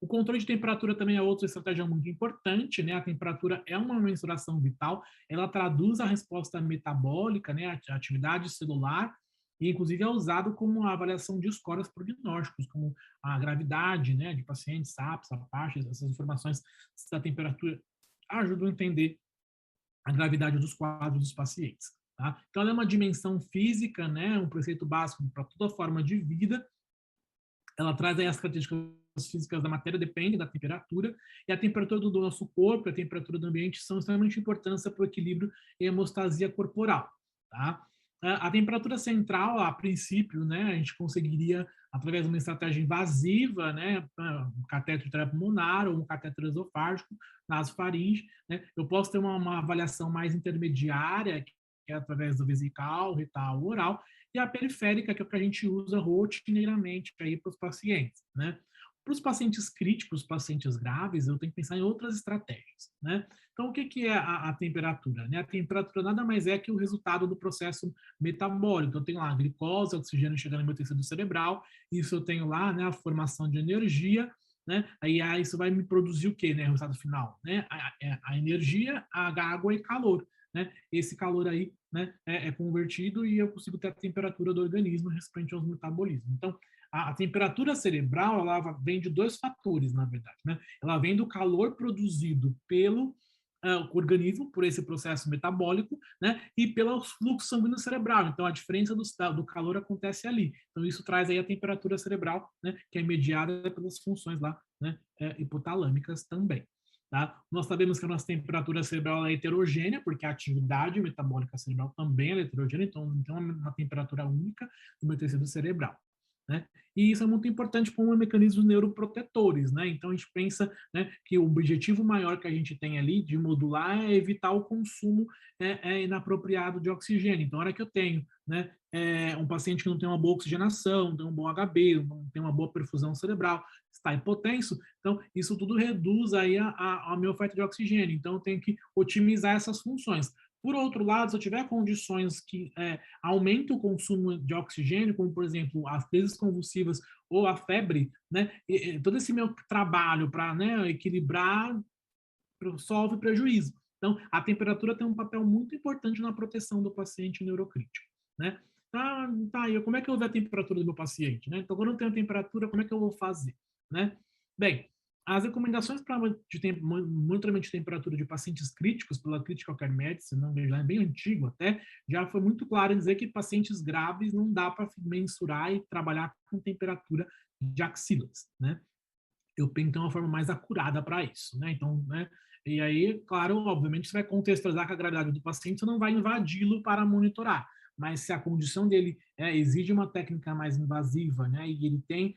O controle de temperatura também é outra estratégia muito importante, né? A temperatura é uma mensuração vital, ela traduz a resposta metabólica, né? A atividade celular, e inclusive é usado como a avaliação de scores prognósticos, como a gravidade, né? De pacientes, SAPs, APACHES, essas informações da temperatura ajudam a entender a gravidade dos quadros dos pacientes. Tá? Então, ela é uma dimensão física, né? Um preceito básico para toda forma de vida. Ela traz aí as características físicas da matéria, depende da temperatura, e a temperatura do nosso corpo e a temperatura do ambiente são extremamente importantes para o equilíbrio e hemostasia corporal. Tá? A temperatura central, a princípio, né, a gente conseguiria, através de uma estratégia invasiva, né, um catéter intrapulmonar ou um catéter esofágico, nasofaringe, né, eu posso ter uma avaliação mais intermediária, que é através do vesical, retal, oral, e a periférica, que é o que a gente usa rotineiramente para os pacientes, né? Para os pacientes críticos, pacientes graves, eu tenho que pensar em outras estratégias, né? Então, o que é a temperatura? Né? A temperatura nada mais é que o resultado do processo metabólico. Então, eu tenho lá a glicose, oxigênio chegando no meu tecido cerebral, isso eu tenho lá, né, a formação de energia, né? Aí isso vai me produzir o quê, né, o resultado final? Né? A energia, a água e calor. Né? Esse calor aí, né, é convertido e eu consigo ter a temperatura do organismo referente aos metabolismos. Então, a temperatura cerebral, ela vem de dois fatores, na verdade. Né? Ela vem do calor produzido pelo organismo, por esse processo metabólico, né? E pelo fluxo sanguíneo cerebral. Então, a diferença do calor acontece ali. Então, isso traz aí a temperatura cerebral, né, que é mediada pelas funções lá, né, hipotalâmicas também. Tá? Nós sabemos que a nossa temperatura cerebral é heterogênea, porque a atividade metabólica cerebral também é heterogênea, então não tem uma temperatura única no meu tecido cerebral. Né? E isso é muito importante como mecanismos neuroprotetores. Né? Então, a gente pensa, né, que o objetivo maior que a gente tem ali de modular é evitar o consumo inapropriado de oxigênio. Então, a hora que eu tenho, né, um paciente que não tem uma boa oxigenação, não tem um bom HB, não tem uma boa perfusão cerebral, está hipotenso, então isso tudo reduz aí a minha oferta de oxigênio. Então, eu tenho que otimizar essas funções. Por outro lado, se eu tiver condições que aumentem o consumo de oxigênio, como, por exemplo, as crises convulsivas ou a febre, né, todo esse meu trabalho para, né, equilibrar sofre prejuízo. Então, a temperatura tem um papel muito importante na proteção do paciente neurocrítico. Né? E como é que eu vou ver a temperatura do meu paciente? Né? Então, quando eu não tenho temperatura, como é que eu vou fazer? Né? Bem, as recomendações para monitoramento de temperatura de pacientes críticos pela Critical Care Medicine, não, já é bem antigo até, já foi muito claro em dizer que pacientes graves não dá para mensurar e trabalhar com temperatura de axilas, né? Eu penso que tem uma forma mais acurada para isso, né? Então, né? E aí, claro, obviamente, você vai contextualizar com a gravidade do paciente, você não vai invadi-lo para monitorar. Mas se a condição dele exige uma técnica mais invasiva, né, e ele tem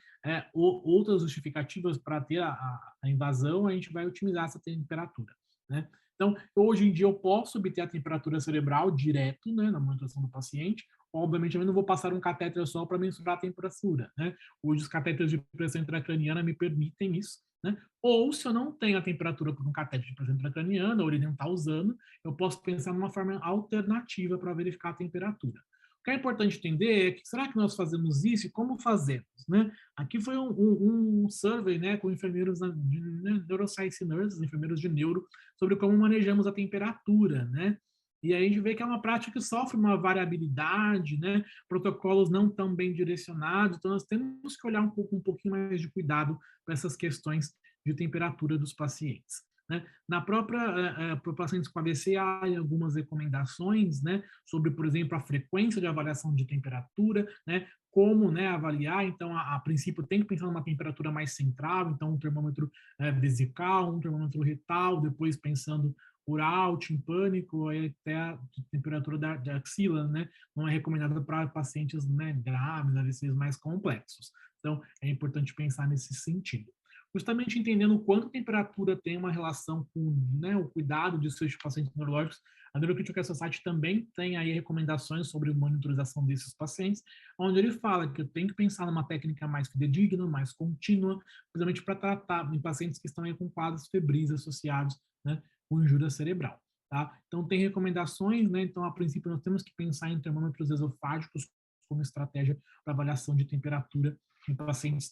outras justificativas para ter a invasão, a gente vai otimizar essa temperatura. Né? Então, hoje em dia, eu posso obter a temperatura cerebral direto, né, na monitoração do paciente. Obviamente, eu não vou passar um catéter só para mensurar a temperatura. Né? Hoje, os catéteres de pressão intracraniana me permitem isso. Né? Ou, se eu não tenho a temperatura por um catéter de pressão intracraniana, ou ele não está usando, eu posso pensar numa forma alternativa para verificar a temperatura. O que é importante entender é que, será que nós fazemos isso e como fazemos? Né? Aqui foi um survey, né, com enfermeiros de neuroscience nurses, enfermeiros de neuro, sobre como manejamos a temperatura, né? E aí a gente vê que é uma prática que sofre uma variabilidade, né? Protocolos não tão bem direcionados, então nós temos que olhar um pouquinho mais de cuidado para essas questões de temperatura dos pacientes. Né? Na própria para pacientes com AVC, há algumas recomendações, né, sobre, por exemplo, a frequência de avaliação de temperatura, né, como, né, avaliar. Então, a princípio, tem que pensar numa temperatura mais central, então um termômetro vesical, um termômetro retal, depois pensando oral, timpânico, até a temperatura da axila, né, não é recomendada para pacientes, né, graves, AVCs mais complexos. Então, é importante pensar nesse sentido. Justamente entendendo o quanto a temperatura tem uma relação com, né, o cuidado de seus pacientes neurológicos, a Neurocritical Care Society também tem aí recomendações sobre monitorização desses pacientes, onde ele fala que eu tenho que pensar numa técnica mais fidedigna, mais contínua, principalmente para tratar em pacientes que estão aí com quadros febris associados, né, com injúria cerebral. Tá? Então, tem recomendações, né? Então, a princípio, nós temos que pensar em termômetros esofágicos como estratégia para avaliação de temperatura em pacientes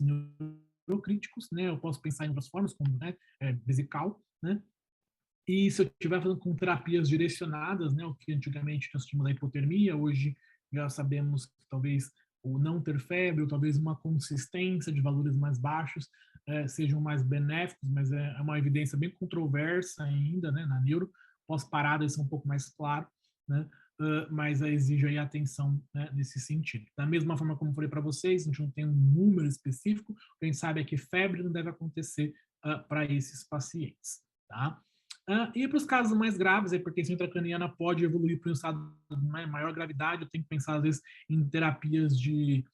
neurocríticos, né? Eu posso pensar em outras formas, como, né, vesical, né? E se eu estiver fazendo com terapias direcionadas, né, o que antigamente nós tínhamos a hipotermia, hoje já sabemos que talvez o não ter febre, ou talvez uma consistência de valores mais baixos sejam mais benéficos, mas é uma evidência bem controversa ainda, né, na neuro. Pós-parada isso é um pouco mais claro, né, mas exige aí atenção, né, nesse sentido. Da mesma forma como eu falei para vocês, a gente não tem um número específico, quem sabe é que febre não deve acontecer para esses pacientes, tá? E para os casos mais graves, a hipertensão intracraniana pode evoluir para um estado de maior gravidade. Eu tenho que pensar, às vezes, em terapias de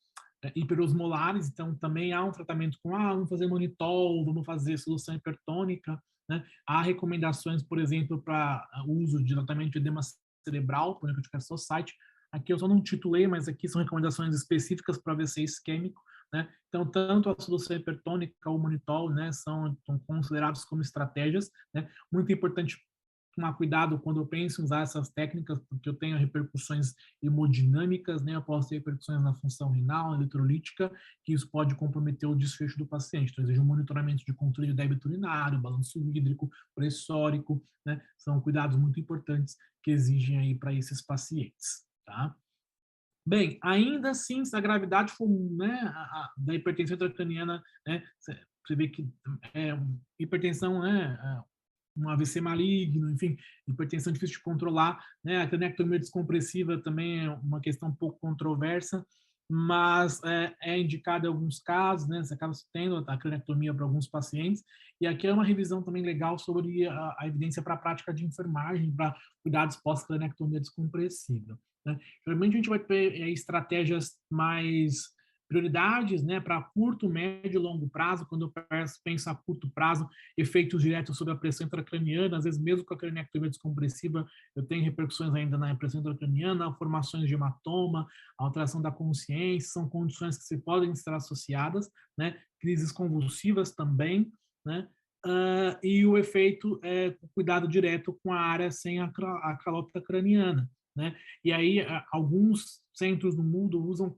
hiperosmolares. Então, também há um tratamento com, vamos fazer manitol, vamos fazer solução hipertônica, né? Há recomendações, por exemplo, para o uso de tratamento de edema cerebral, por exemplo, de Society. Aqui eu só não titulei, mas aqui são recomendações específicas para AVC isquêmico, né? Então, tanto a solução hipertônica ou o manitol, né, são considerados como estratégias, né? Muito importante tomar cuidado quando eu penso em usar essas técnicas, porque eu tenho repercussões hemodinâmicas, né? Eu posso ter repercussões na função renal, eletrolítica, que isso pode comprometer o desfecho do paciente. Então, exige um monitoramento de controle de débito urinário, balanço hídrico, pressórico, né? São cuidados muito importantes que exigem aí para esses pacientes, tá? Bem, ainda assim, se a gravidade for, né, da hipertensão intracraniana, né, você vê que hipertensão, né, um AVC maligno, enfim, hipertensão difícil de controlar, né, a cranectomia descompressiva também é uma questão um pouco controversa, mas é indicada em alguns casos, né, você acaba tendo a cranectomia para alguns pacientes, e aqui é uma revisão também legal sobre a evidência para a prática de enfermagem, para cuidados pós-cranectomia descompressiva, né? Geralmente a gente vai ter estratégias mais prioridades, né, para curto, médio e longo prazo. Quando eu penso a curto prazo, efeitos diretos sobre a pressão intracraniana, às vezes mesmo com a cranectomia descompressiva, eu tenho repercussões ainda na pressão intracraniana, formações de hematoma, alteração da consciência, são condições que se podem estar associadas, né, crises convulsivas também, né, e o efeito é o cuidado direto com a área sem a calota craniana, né? E aí, alguns centros do mundo usam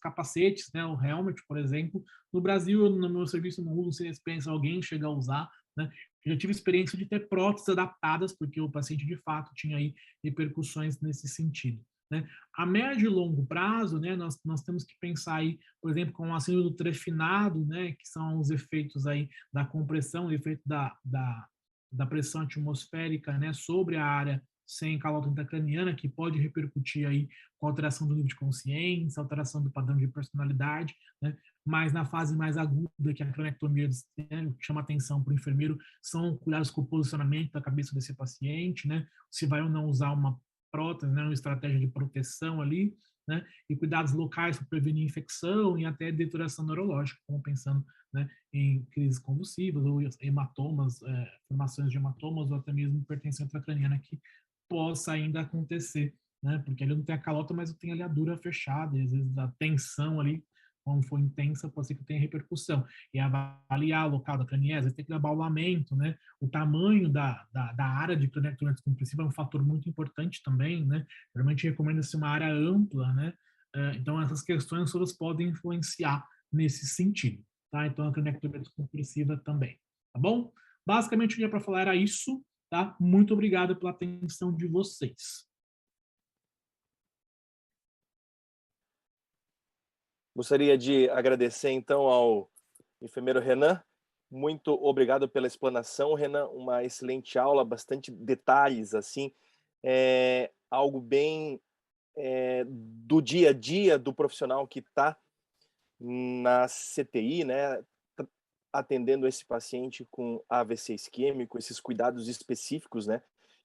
capacetes, né? O helmet, por exemplo. No Brasil, no meu serviço, não uso, sem experiência, alguém chega a usar, né? Eu já tive experiência de ter próteses adaptadas, porque o paciente, de fato, tinha aí repercussões nesse sentido, né? A médio e longo prazo, né, nós temos que pensar aí, por exemplo, com o auxílio do trefinado, né, que são os efeitos aí da compressão, o efeito da pressão atmosférica, né, sobre a área sem calota intracraniana, que pode repercutir aí com alteração do nível de consciência, alteração do padrão de personalidade, né? Mas na fase mais aguda, que a cranectomia, né, chama atenção para o enfermeiro, são cuidados com o posicionamento da cabeça desse paciente, né? Se vai ou não usar uma prótese, né, uma estratégia de proteção ali, né? E cuidados locais para prevenir infecção e até deterioração neurológica, como pensando, né, em crises convulsivas ou hematomas, formações de hematomas ou até mesmo hipertensão intracraniana que possa ainda acontecer, né? Porque ele não tem a calota, mas eu tenho ali a dura fechada, e às vezes a tensão ali, quando for intensa, pode ser que tenha repercussão. E avaliar o local da craniese, tem que dar abaulamento, né? O tamanho da área de cranectomia descompressiva é um fator muito importante também, né? Geralmente recomenda-se uma área ampla, né? Então, essas questões todas podem influenciar nesse sentido, tá? Então, a cranectomia descompressiva também, tá bom? Basicamente, o que eu ia para falar era isso, tá? Muito obrigado pela atenção de vocês. Gostaria de agradecer, então, ao enfermeiro Renan. Muito obrigado pela explanação, Renan. Uma excelente aula, bastante detalhes, assim. Algo bem do dia a dia do profissional que está na CTI, né? Atendendo esse paciente com AVC isquêmico, esses cuidados específicos, né?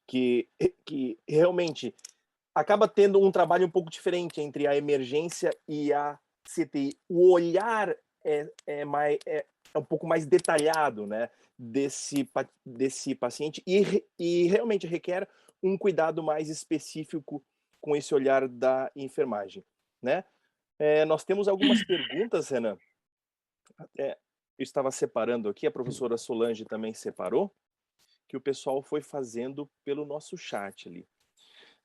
Que realmente acaba tendo um trabalho um pouco diferente entre a emergência e a CTI. O olhar é um pouco mais detalhado, né, desse paciente e realmente requer um cuidado mais específico com esse olhar da enfermagem, né? Nós temos algumas perguntas, Renan. Eu estava separando aqui, a professora Solange também separou, que o pessoal foi fazendo pelo nosso chat ali.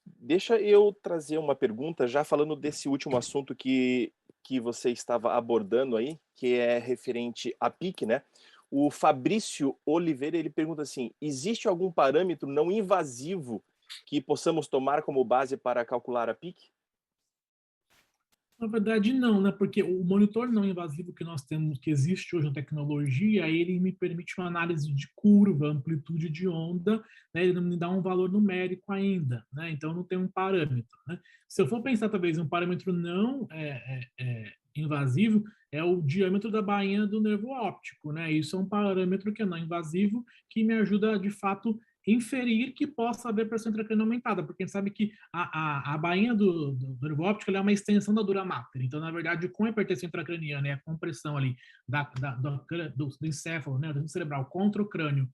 Deixa eu trazer uma pergunta, já falando desse último assunto que que você estava abordando aí, que é referente à PIC, né? O Fabrício Oliveira, ele pergunta assim, existe algum parâmetro não invasivo que possamos tomar como base para calcular a PIC? Na verdade, não, né? Porque o monitor não invasivo que nós temos, que existe hoje na tecnologia, ele me permite uma análise de curva, amplitude de onda, né? Ele não me dá um valor numérico ainda, né? Então, não tem um parâmetro, né? Se eu for pensar, talvez, um parâmetro não invasivo, é o diâmetro da bainha do nervo óptico, né? Isso é um parâmetro que é não invasivo, que me ajuda, de fato, inferir que possa haver pressão intracraniana aumentada, porque a gente sabe que a bainha do nervo óptico é uma extensão da dura mater. Então, na verdade, com a hipertensão intracraniana e a compressão ali do encéfalo, né, do cerebral contra o crânio,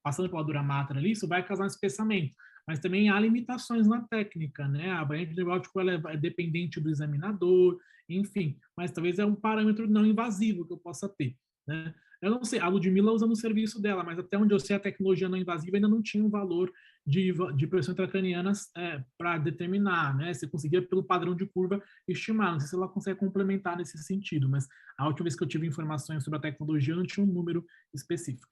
passando pela dura mater ali, isso vai causar um espessamento. Mas também há limitações na técnica, né? A bainha de nervo óptico ela é dependente do examinador, enfim. Mas talvez é um parâmetro não invasivo que eu possa ter, né? Eu não sei, a Ludmilla usa no serviço dela, mas até onde eu sei, a tecnologia não invasiva ainda não tinha um valor de pressão intracraniana para determinar, né? Você conseguia, pelo padrão de curva, estimar. Não sei se ela consegue complementar nesse sentido, mas a última vez que eu tive informações sobre a tecnologia, eu não tinha um número específico.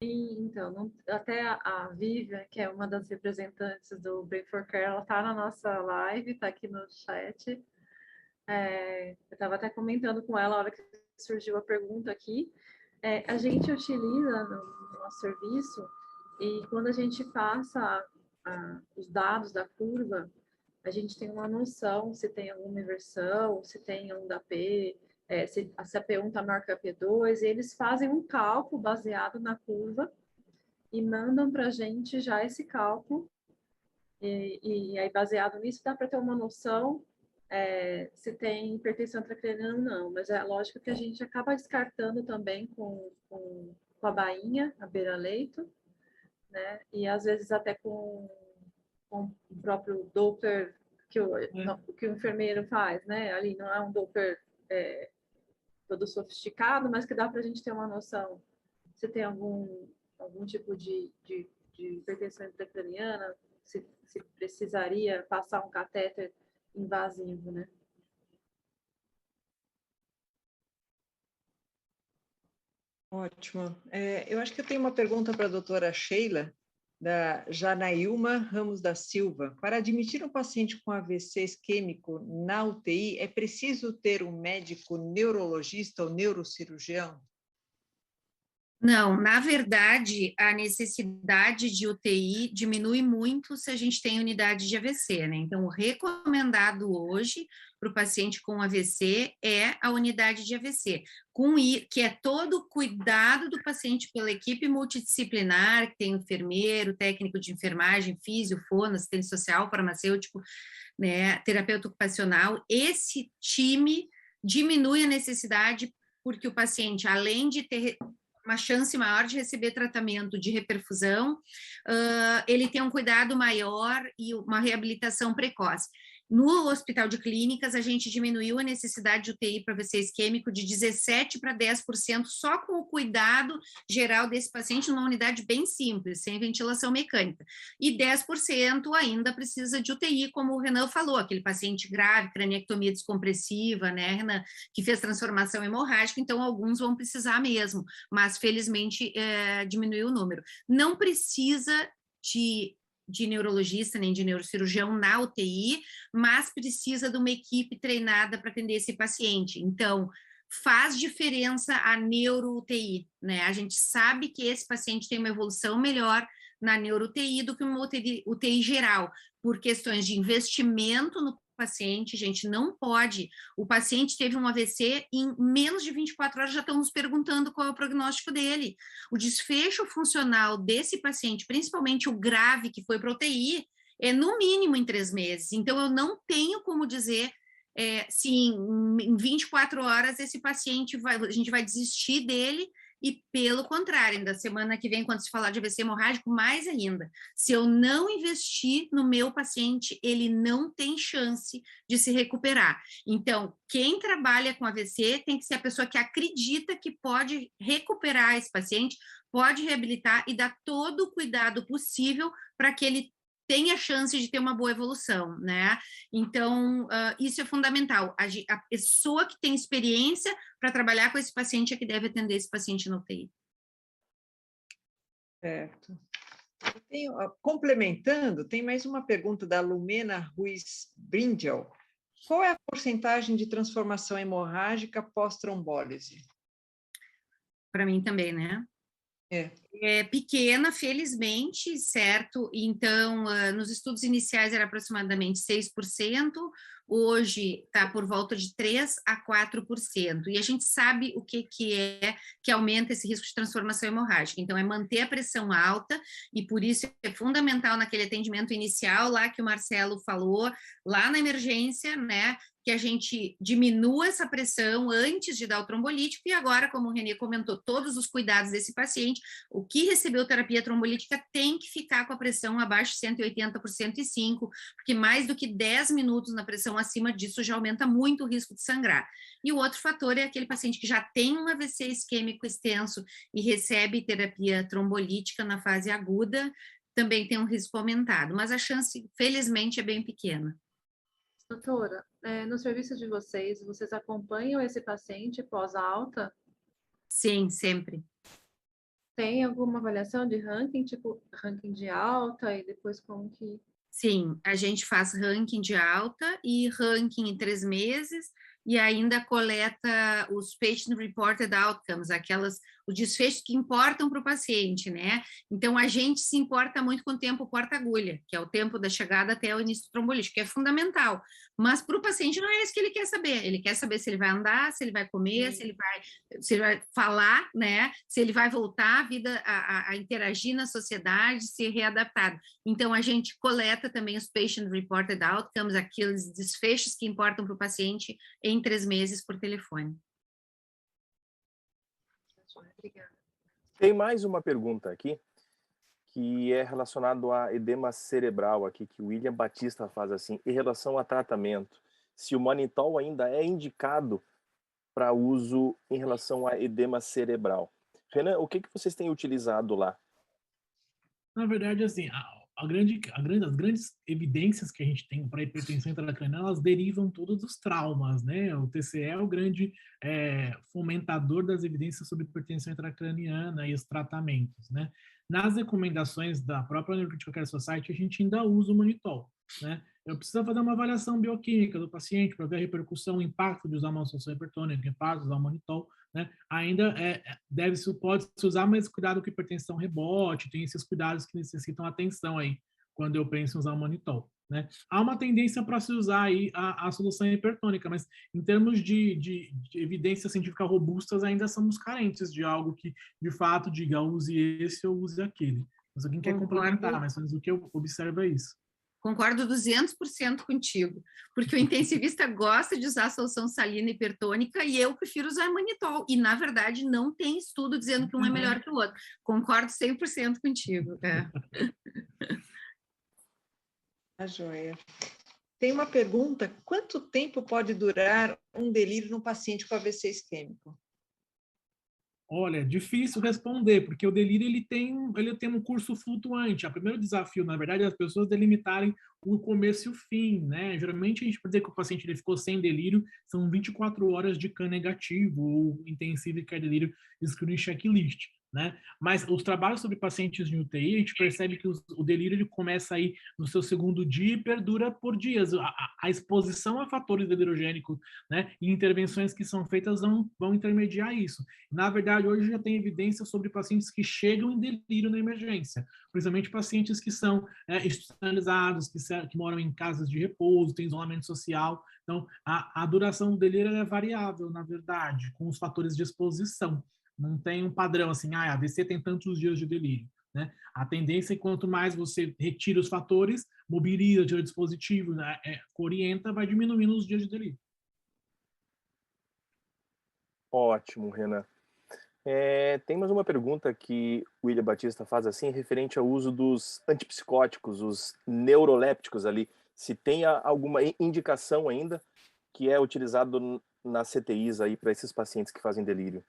Então, até a Vivian, que é uma das representantes do Brain for Care, ela está na nossa live, está aqui no chat. Eu estava até comentando com ela a hora que surgiu a pergunta aqui. A gente utiliza no nosso serviço, e quando a gente passa os dados da curva, a gente tem uma noção se tem alguma inversão, se tem onda P, se a P1 está maior que a P2, e eles fazem um cálculo baseado na curva e mandam para a gente já esse cálculo, e aí baseado nisso dá para ter uma noção se tem hipertensão intracraniana ou não, mas é lógico que a gente acaba descartando também com a bainha, a beira-leito, né? E às vezes até com o próprio Doppler que o enfermeiro faz, né? Ali não é um Doppler todo sofisticado, mas que dá para a gente ter uma noção se tem algum tipo de hipertensão intracraniana, se precisaria passar um catéter invasivo, né? Ótimo. Eu acho que eu tenho uma pergunta para a doutora Sheila, da Janailma Ramos da Silva. Para admitir um paciente com AVC isquêmico na UTI, é preciso ter um médico neurologista ou neurocirurgião? Não, na verdade, a necessidade de UTI diminui muito se a gente tem unidade de AVC, né? Então, o recomendado hoje para o paciente com AVC é a unidade de AVC, que é todo o cuidado do paciente pela equipe multidisciplinar, que tem enfermeiro, técnico de enfermagem, físio, fono, assistente social, farmacêutico, né, terapeuta ocupacional. Esse time diminui a necessidade porque o paciente, além de ter uma chance maior de receber tratamento de reperfusão, ele tem um cuidado maior e uma reabilitação precoce. No Hospital de Clínicas, a gente diminuiu a necessidade de UTI para AVC isquêmico de 17% para 10%, só com o cuidado geral desse paciente numa unidade bem simples, sem ventilação mecânica. E 10% ainda precisa de UTI, como o Renan falou, aquele paciente grave, craniectomia descompressiva, né, Renan, que fez transformação hemorrágica, então alguns vão precisar mesmo, mas felizmente diminuiu o número. Não precisa de neurologista, nem de neurocirurgião na UTI, mas precisa de uma equipe treinada para atender esse paciente. Então, faz diferença a neuro-UTI, né? A gente sabe que esse paciente tem uma evolução melhor na neuro-UTI do que uma UTI geral, por questões de investimento no paciente, gente, não pode. O paciente teve um AVC, em menos de 24 horas já estão nos perguntando qual é o prognóstico dele. O desfecho funcional desse paciente, principalmente o grave que foi para UTI, é no mínimo em 3 meses. Então, eu não tenho como dizer se em 24 horas esse paciente a gente vai desistir dele. E, pelo contrário, da semana que vem, quando se falar de AVC hemorrágico, mais ainda. Se eu não investir no meu paciente, ele não tem chance de se recuperar. Então, quem trabalha com AVC tem que ser a pessoa que acredita que pode recuperar esse paciente, pode reabilitar e dar todo o cuidado possível para que ele tem a chance de ter uma boa evolução, né? Então, isso é fundamental. A pessoa que tem experiência para trabalhar com esse paciente é que deve atender esse paciente no UTI. Certo. Complementando, tem mais uma pergunta da Lumena Ruiz Brindel. Qual é a porcentagem de transformação hemorrágica pós-trombólise? Para mim também, né? É pequena, felizmente, certo? Então, nos estudos iniciais era aproximadamente 6%, hoje está por volta de 3% a 4%. E a gente sabe o que é que aumenta esse risco de transformação hemorrágica. Então, é manter a pressão alta, e por isso é fundamental naquele atendimento inicial lá que o Marcelo falou, lá na emergência, né? Que a gente diminua essa pressão antes de dar o trombolítico, e agora, como o Renê comentou, todos os cuidados desse paciente, o que recebeu terapia trombolítica tem que ficar com a pressão abaixo de 180 por 105, porque mais do que 10 minutos na pressão acima disso já aumenta muito o risco de sangrar. E o outro fator é aquele paciente que já tem um AVC isquêmico extenso e recebe terapia trombolítica na fase aguda, também tem um risco aumentado, mas a chance, felizmente, é bem pequena. Doutora, no serviço de vocês acompanham esse paciente pós-alta? Sim, sempre. Tem alguma avaliação de ranking, tipo ranking de alta, e depois como que... Sim, a gente faz ranking de alta e ranking em 3 meses, e ainda coleta os Patient Reported Outcomes, os desfechos que importam para o paciente, né? Então, a gente se importa muito com o tempo porta-agulha, que é o tempo da chegada até o início do trombolítico, que é fundamental. Mas para o paciente não é isso que ele quer saber. Ele quer saber se ele vai andar, se ele vai comer, se ele vai falar, né? Se ele vai voltar a interagir na sociedade, se readaptar. Então, a gente coleta também os Patient Reported Outcomes, aqueles desfechos que importam para o paciente em 3 meses por telefone. Obrigada. Tem mais uma pergunta aqui, que é relacionado a edema cerebral aqui, que o William Batista faz assim, em relação a tratamento, se o manitol ainda é indicado para uso em relação a edema cerebral. Renan, o que vocês têm utilizado lá? Na verdade, assim, as grandes evidências que a gente tem para hipertensão intracraniana, elas derivam todas dos traumas, né? O TCE é o grande fomentador das evidências sobre hipertensão intracraniana e os tratamentos, né? Nas recomendações da própria Neurocritical Care Society, a gente ainda usa o manitol, né? Eu preciso fazer uma avaliação bioquímica do paciente para ver a repercussão, o impacto de usar uma solução hipertônica, o impacto de usar o manitol, né? Ainda pode-se usar, mas cuidado com hipertensão rebote, tem esses cuidados que necessitam atenção aí, quando eu penso em usar o manitol, né? Há uma tendência para se usar aí a solução hipertônica, mas em termos de evidências científicas robustas, ainda somos carentes de algo que, de fato, diga use esse ou use aquele. Mas alguém quer complementar, mas o que eu observo é isso. Concordo 200% contigo, porque o intensivista gosta de usar a solução salina hipertônica e eu prefiro usar manitol, e na verdade não tem estudo dizendo que um é melhor que o outro. Concordo 100% contigo. A joia. Tem uma pergunta: quanto tempo pode durar um delírio no paciente com AVC isquêmico? Olha, difícil responder, porque o delírio ele tem um curso flutuante. O primeiro desafio, na verdade, é as pessoas delimitarem o começo e o fim, né? Geralmente, a gente pode dizer que o paciente ele ficou sem delírio, são 24 horas de CAN negativo, ou intensivo care delírio screening checklist, né? Mas os trabalhos sobre pacientes de UTI, a gente percebe que o delírio ele começa aí no seu segundo dia e perdura por dias. A exposição a fatores delirogênicos, né, e intervenções que são feitas vão intermediar isso. Na verdade, hoje já tem evidência sobre pacientes que chegam em delírio na emergência, principalmente pacientes que são institucionalizados, que moram em casas de repouso, têm isolamento social. Então, a duração do delírio é variável, na verdade, com os fatores de exposição. Não tem um padrão assim, a AVC tem tantos dias de delírio, né? A tendência é que quanto mais você retira os fatores, mobiliza, tira o dispositivo, né, orienta, vai diminuindo os dias de delírio. Ótimo, Renan. Tem mais uma pergunta que o William Batista faz assim, referente ao uso dos antipsicóticos, os neurolépticos ali. Se tem alguma indicação ainda que é utilizado nas CTIs aí para esses pacientes que fazem delírio?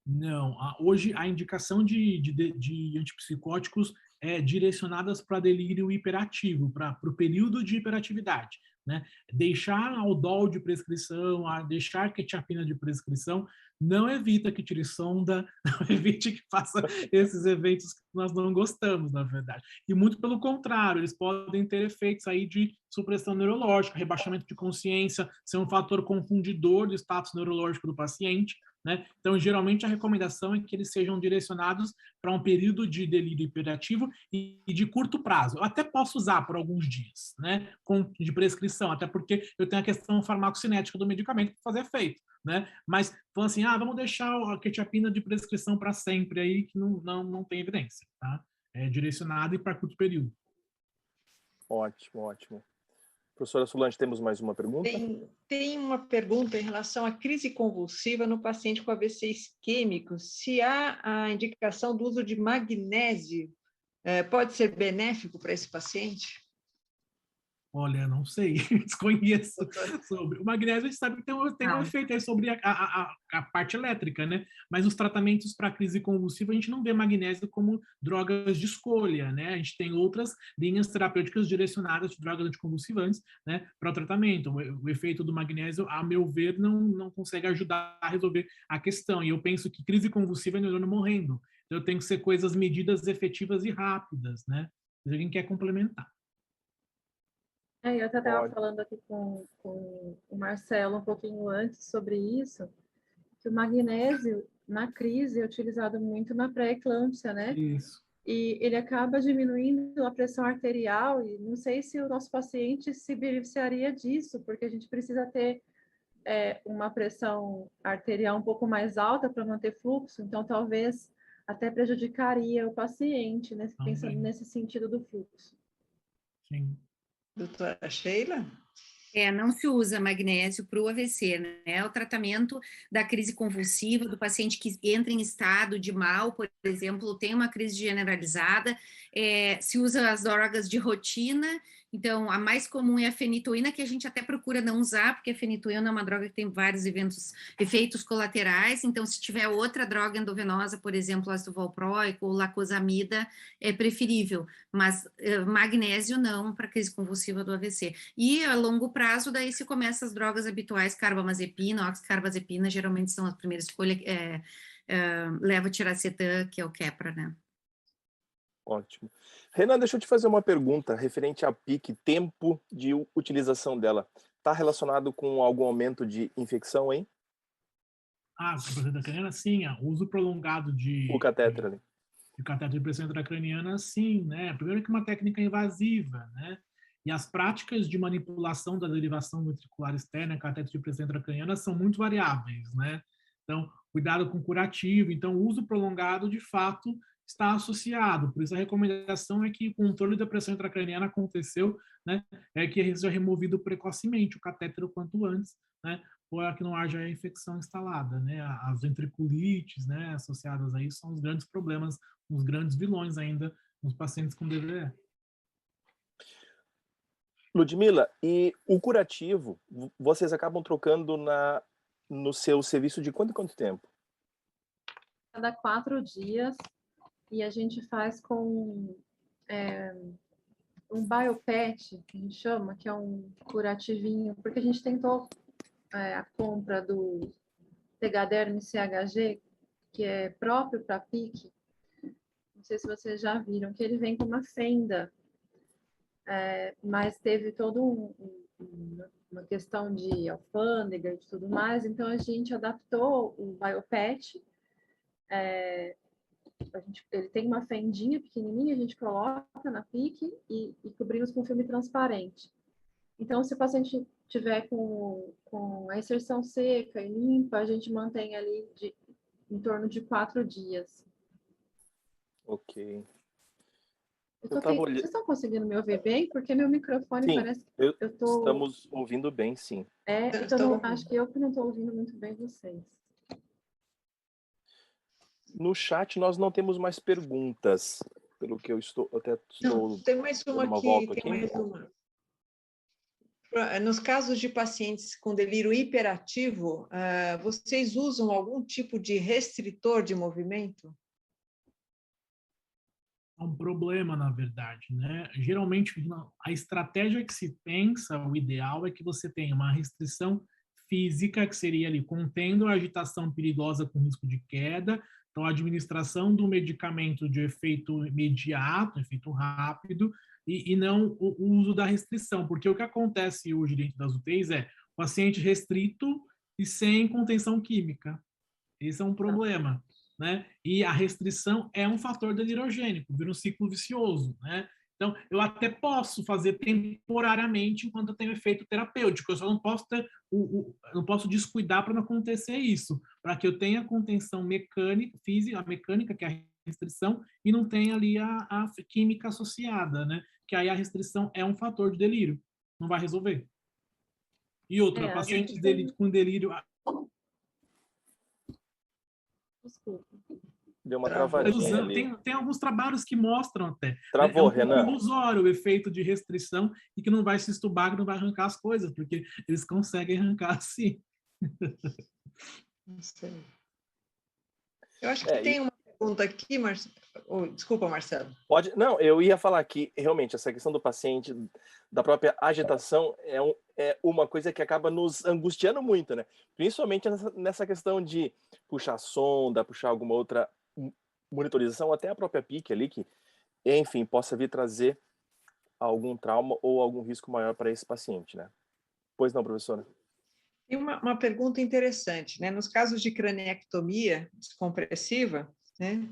Não, hoje a indicação de antipsicóticos direcionadas para delírio hiperativo, para o período de hiperatividade, né? Deixar aldol de prescrição, deixar quetiapina de prescrição, não evita que tire sonda, não evite que faça esses eventos que nós não gostamos, na verdade. E muito pelo contrário, eles podem ter efeitos aí de supressão neurológica, rebaixamento de consciência, ser um fator confundidor do status neurológico do paciente, né? Então, geralmente, a recomendação é que eles sejam direcionados para um período de delírio hiperativo e de curto prazo. Eu até posso usar por alguns dias, né, de prescrição, até porque eu tenho a questão farmacocinética do medicamento para fazer efeito, né? Mas, falando assim, vamos deixar a quetiapina de prescrição para sempre aí, que não tem evidência, tá? É direcionado e para curto período. Ótimo, ótimo. Professora Solange, temos mais uma pergunta? Tem uma pergunta em relação à crise convulsiva no paciente com AVC isquêmico. Se há a indicação do uso de magnésio, pode ser benéfico para esse paciente? Olha, não sei, desconheço sobre. O magnésio a gente sabe que tem um efeito aí sobre a parte elétrica, né? Mas os tratamentos para crise convulsiva, a gente não vê magnésio como drogas de escolha, né? A gente tem outras linhas terapêuticas direcionadas de drogas anticonvulsivantes, né, para o tratamento. O efeito do magnésio, a meu ver, não consegue ajudar a resolver a questão. E eu penso que crise convulsiva é neurônio morrendo. Então, tem que ser coisas medidas, efetivas e rápidas, né? Se alguém quer complementar. Eu até estava falando aqui com o Marcelo um pouquinho antes sobre isso, que o magnésio, na crise, é utilizado muito na pré-eclâmpsia, né? Isso. E ele acaba diminuindo a pressão arterial, e não sei se o nosso paciente se beneficiaria disso, porque a gente precisa ter uma pressão arterial um pouco mais alta para manter fluxo, então talvez até prejudicaria o paciente, né? Pensando nesse sentido do fluxo. Sim. Doutora Sheila? Não se usa magnésio para o AVC, né? É o tratamento da crise convulsiva, do paciente que entra em estado de mal, por exemplo, tem uma crise generalizada, se usa as drogas de rotina. Então, a mais comum é a fenitoína, que a gente até procura não usar, porque a fenitoína é uma droga que tem vários efeitos colaterais. Então, se tiver outra droga endovenosa, por exemplo, ácido valproico ou lacosamida, é preferível. Mas magnésio não, para crise convulsiva do AVC. E a longo prazo, daí se começa as drogas habituais, carbamazepina, oxcarbazepina, geralmente são a primeira escolha, levetiracetam, que é o Keppra, né? Ótimo. Renan, deixa eu te fazer uma pergunta referente à PIC, tempo de utilização dela. Está relacionado com algum aumento de infecção, hein? Com a pressão intracraniana, sim. O uso prolongado o catéter ali. De catéter de pressão intracraniana, sim, né? Primeiro que uma técnica invasiva, né? E as práticas de manipulação da derivação ventricular externa, catéter de pressão intracraniana, são muito variáveis, né? Então, cuidado com curativo. Então, o uso prolongado, de fato, está associado. Por isso, a recomendação é que o controle da pressão intracraniana aconteceu, né? É que seja removido precocemente o catéter o quanto antes, né? Para que não haja infecção instalada, né? As ventriculites, né, associadas a isso são os grandes problemas, os grandes vilões ainda nos pacientes com DVE. Ludmila, e o curativo, vocês acabam trocando no seu serviço de quanto em quanto tempo? Cada 4 dias, e a gente faz com um biopet, que a gente chama, que é um curativinho, porque a gente tentou a compra do Tegaderm CHG, que é próprio para PIC. Não sei se vocês já viram, que ele vem com uma fenda, mas teve todo uma questão de alfândega e tudo mais, então a gente adaptou o biopet. Ele tem uma fendinha pequenininha, a gente coloca na PIC e cobrimos com filme transparente. Então, se o paciente tiver com a inserção seca e limpa, a gente mantém ali em torno de 4 dias. Ok. Vocês estão conseguindo me ouvir bem? Porque meu microfone sim, parece que estamos ouvindo bem, sim. Então acho que eu que não estou ouvindo muito bem vocês. No chat nós não temos mais perguntas, pelo que eu estou Não, tem mais uma aqui. Tem mais uma. Nos casos de pacientes com delírio hiperativo, vocês usam algum tipo de restritor de movimento? É um problema, na verdade, né? Geralmente, a estratégia que se pensa, o ideal é que você tenha uma restrição física, que seria ali contendo a agitação perigosa com risco de queda, então a administração do medicamento de efeito imediato, efeito rápido, e não o uso da restrição, porque o que acontece hoje dentro das UTIs é o paciente restrito e sem contenção química. Esse é um problema, né? E a restrição é um fator delirogênico, vira um ciclo vicioso, né? Então, eu até posso fazer temporariamente enquanto eu tenho efeito terapêutico, eu só não posso não posso descuidar para não acontecer isso, para que eu tenha contenção mecânica, física, a mecânica, que é a restrição, e não tenha ali a química associada, né? Que aí a restrição é um fator de delírio, não vai resolver. E outra, pacientes com delírio... Desculpa. Deu uma travadinha ali. Tem alguns trabalhos que mostram até. Travou, Renan. É um ilusório o efeito de restrição e que não vai se estubar, que não vai arrancar as coisas, porque eles conseguem arrancar sim. Não sei. Eu acho que tem uma pergunta aqui, desculpa, Marcelo. Pode? Não, eu ia falar que realmente essa questão do paciente, da própria agitação, é uma coisa que acaba nos angustiando muito, né? Principalmente nessa questão de puxar sonda, puxar alguma outra monitorização, até a própria PIC ali, que, enfim, possa vir trazer algum trauma ou algum risco maior para esse paciente, né? Pois não, professora? E uma pergunta interessante, né? Nos casos de craniectomia descompressiva, né?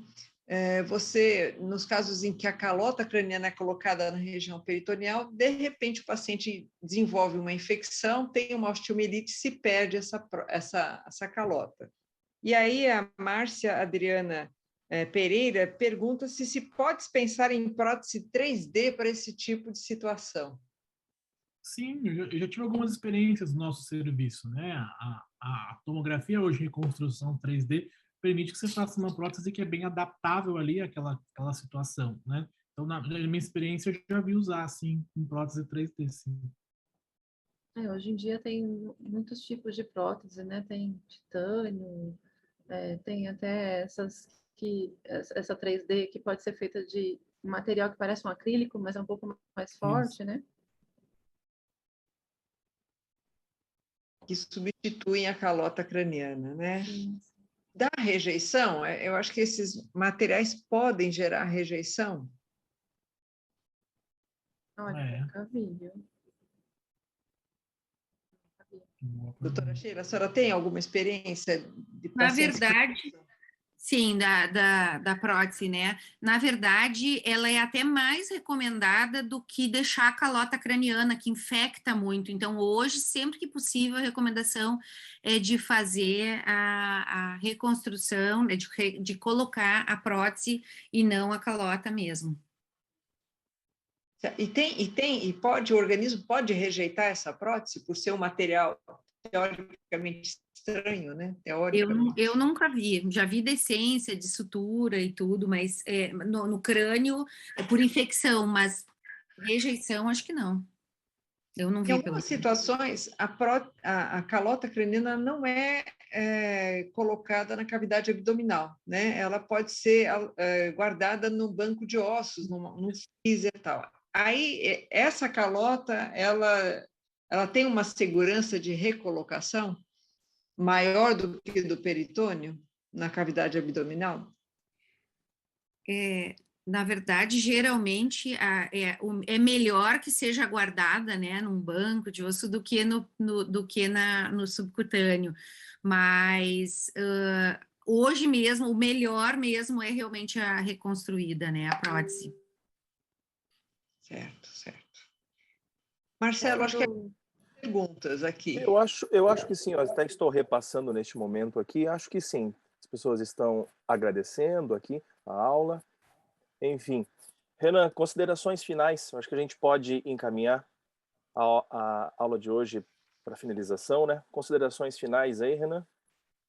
Nos casos em que a calota craniana é colocada na região peritoneal, de repente o paciente desenvolve uma infecção, tem uma osteomielite, se perde essa calota. E aí a Márcia Adriana Pereira pergunta se pode pensar em prótese 3D para esse tipo de situação. Sim, eu já tive algumas experiências no nosso serviço, né? A tomografia hoje, reconstrução 3D, permite que você faça uma prótese que é bem adaptável ali àquela situação, né? Então, na minha experiência, eu já vi usar, assim, em prótese 3D, sim. Hoje em dia tem muitos tipos de prótese, né? Tem titânio, tem até essa 3D que pode ser feita de um material que parece um acrílico, mas é um pouco mais forte, Isso. né? Que substituem a calota craniana, né? Da rejeição, eu acho que esses materiais podem gerar rejeição. Olha, nunca vi, viu? Doutora Sheila, a senhora tem alguma experiência de Na pacientes verdade, sim, da prótese, né? Na verdade, ela é até mais recomendada do que deixar a calota craniana, que infecta muito. Então, hoje, sempre que possível, a recomendação é de fazer a reconstrução, né, de colocar a prótese e não a calota mesmo. E o organismo pode rejeitar essa prótese por ser um material teoricamente estranho, né? Eu nunca vi, já vi decência de sutura e tudo, mas no crânio é por infecção, mas rejeição acho que não. Eu não vi. Em algumas situações, a calota craniana não é colocada na cavidade abdominal, né? Ela pode ser guardada no banco de ossos, num freezer e tal. Aí, essa calota, ela tem uma segurança de recolocação maior do que do peritônio na cavidade abdominal? Na verdade, geralmente é melhor que seja guardada, né, num banco de osso do que no subcutâneo. Mas hoje mesmo, o melhor mesmo é realmente a reconstruída, né, a prótese. Certo. Marcelo, acho que perguntas aqui. Eu acho que sim, eu até estou repassando neste momento aqui, acho que sim. As pessoas estão agradecendo aqui a aula. Enfim, Renan, considerações finais. Eu acho que a gente pode encaminhar a aula de hoje para finalização, né? Considerações finais aí, Renan?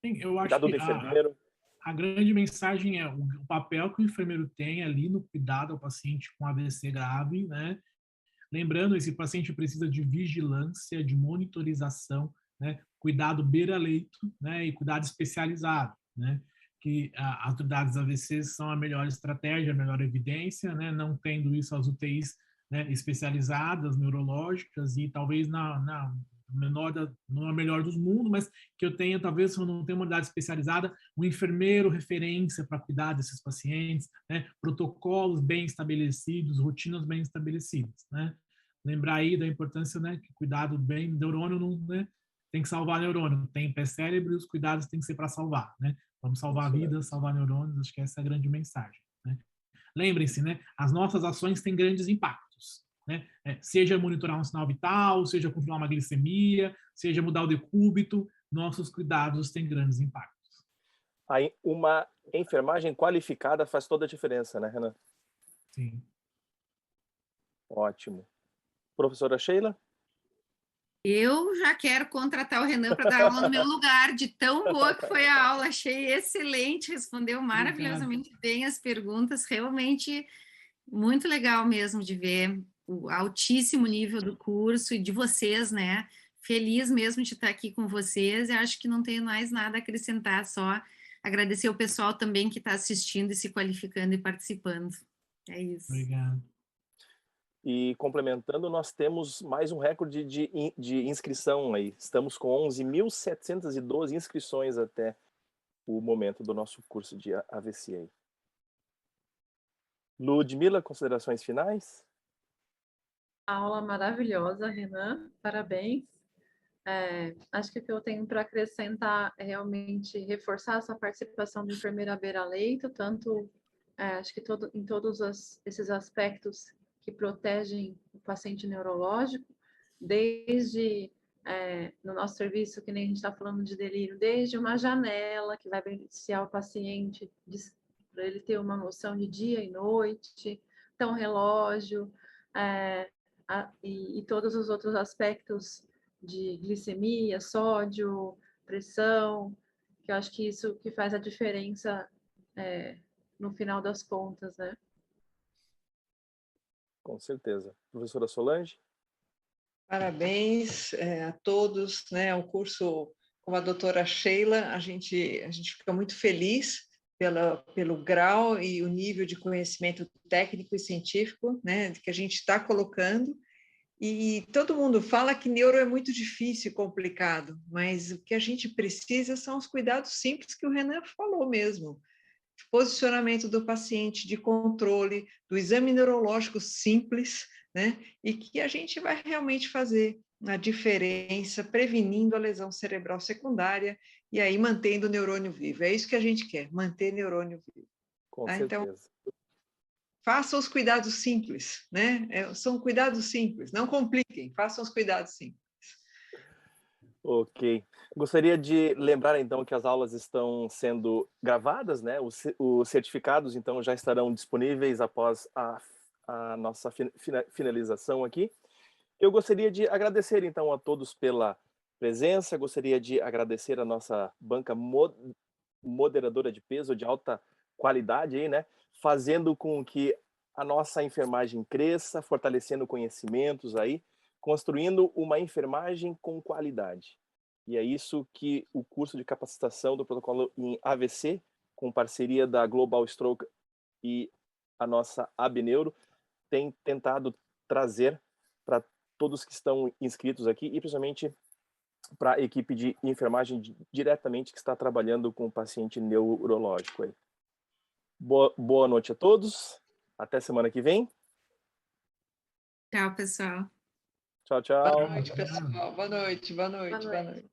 Sim, eu acho Cuidado que do enfermeiro. A grande mensagem é o papel que o enfermeiro tem ali no cuidado ao paciente com AVC grave, né? Lembrando, esse paciente precisa de vigilância, de monitorização, né? Cuidado beira-leito, né? E cuidado especializado, né? que as unidades AVC são a melhor estratégia, a melhor evidência, né? Não tendo isso as UTIs, né, especializadas, neurológicas, e talvez não a melhor dos mundos, mas que eu tenha, talvez, se eu não tenho uma unidade especializada, um enfermeiro referência para cuidar desses pacientes, né? Protocolos bem estabelecidos, rotinas bem estabelecidas, né? Lembrar aí da importância, né, que cuidado bem, neurônio não, né, tem que salvar neurônio, tem pé cérebro e os cuidados têm que ser para salvar, né? Vamos salvar vidas, salvar neurônios, acho que essa é a grande mensagem, né? Lembrem-se, né, as nossas ações têm grandes impactos, né? Seja monitorar um sinal vital, seja controlar uma glicemia, seja mudar o decúbito, nossos cuidados têm grandes impactos. Aí, uma enfermagem qualificada faz toda a diferença, né, Renan? Sim. Ótimo. Professora Sheila? Eu já quero contratar o Renan para dar aula no meu lugar, de tão boa que foi a aula. Achei excelente, respondeu maravilhosamente bem as perguntas, realmente muito legal mesmo de ver o altíssimo nível do curso e de vocês, né? Feliz mesmo de estar aqui com vocês, e acho que não tenho mais nada a acrescentar, só agradecer o pessoal também que está assistindo e se qualificando e participando. É isso. Obrigado. E complementando, nós temos mais um recorde de inscrição aí. Estamos com 11.712 inscrições até o momento do nosso curso de AVC aí. Ludmila, considerações finais? Aula maravilhosa, Renan, parabéns. Acho que o que eu tenho para acrescentar é realmente reforçar essa participação do enfermeiro à beira-leito, tanto, acho que em todos esses aspectos que protegem o paciente neurológico, desde no nosso serviço, que nem a gente está falando de delírio, desde uma janela que vai beneficiar o paciente, para ele ter uma noção de dia e noite, então relógio, e todos os outros aspectos de glicemia, sódio, pressão, que eu acho que isso que faz a diferença no final das contas, né? Com certeza. Professora Solange? Parabéns a todos, né? O curso, como a doutora Sheila, a gente fica muito feliz pelo grau e o nível de conhecimento técnico e científico, né, que a gente está colocando. E todo mundo fala que neuro é muito difícil e complicado, mas o que a gente precisa são os cuidados simples que o Renan falou mesmo. Posicionamento do paciente, de controle, do exame neurológico simples, né? E que a gente vai realmente fazer a diferença, prevenindo a lesão cerebral secundária e aí mantendo o neurônio vivo. É isso que a gente quer, manter neurônio vivo. Com tá? certeza. Então, façam os cuidados simples, né? São cuidados simples, não compliquem, façam os cuidados simples. Ok. Gostaria de lembrar, então, que as aulas estão sendo gravadas, né? Os certificados, então, já estarão disponíveis após a nossa finalização aqui. Eu gostaria de agradecer, então, a todos pela presença, gostaria de agradecer a nossa banca moderadora de peso de alta qualidade, aí, né? Fazendo com que a nossa enfermagem cresça, fortalecendo conhecimentos aí, construindo uma enfermagem com qualidade. E é isso que o curso de capacitação do protocolo em AVC, com parceria da Global Stroke e a nossa Abneuro, tem tentado trazer para todos que estão inscritos aqui, e principalmente para a equipe de enfermagem diretamente que está trabalhando com o paciente neurológico aí. Boa noite a todos. Até semana que vem. Tchau, pessoal. Tchau, tchau. Boa noite, pessoal. Boa noite, boa noite, boa noite.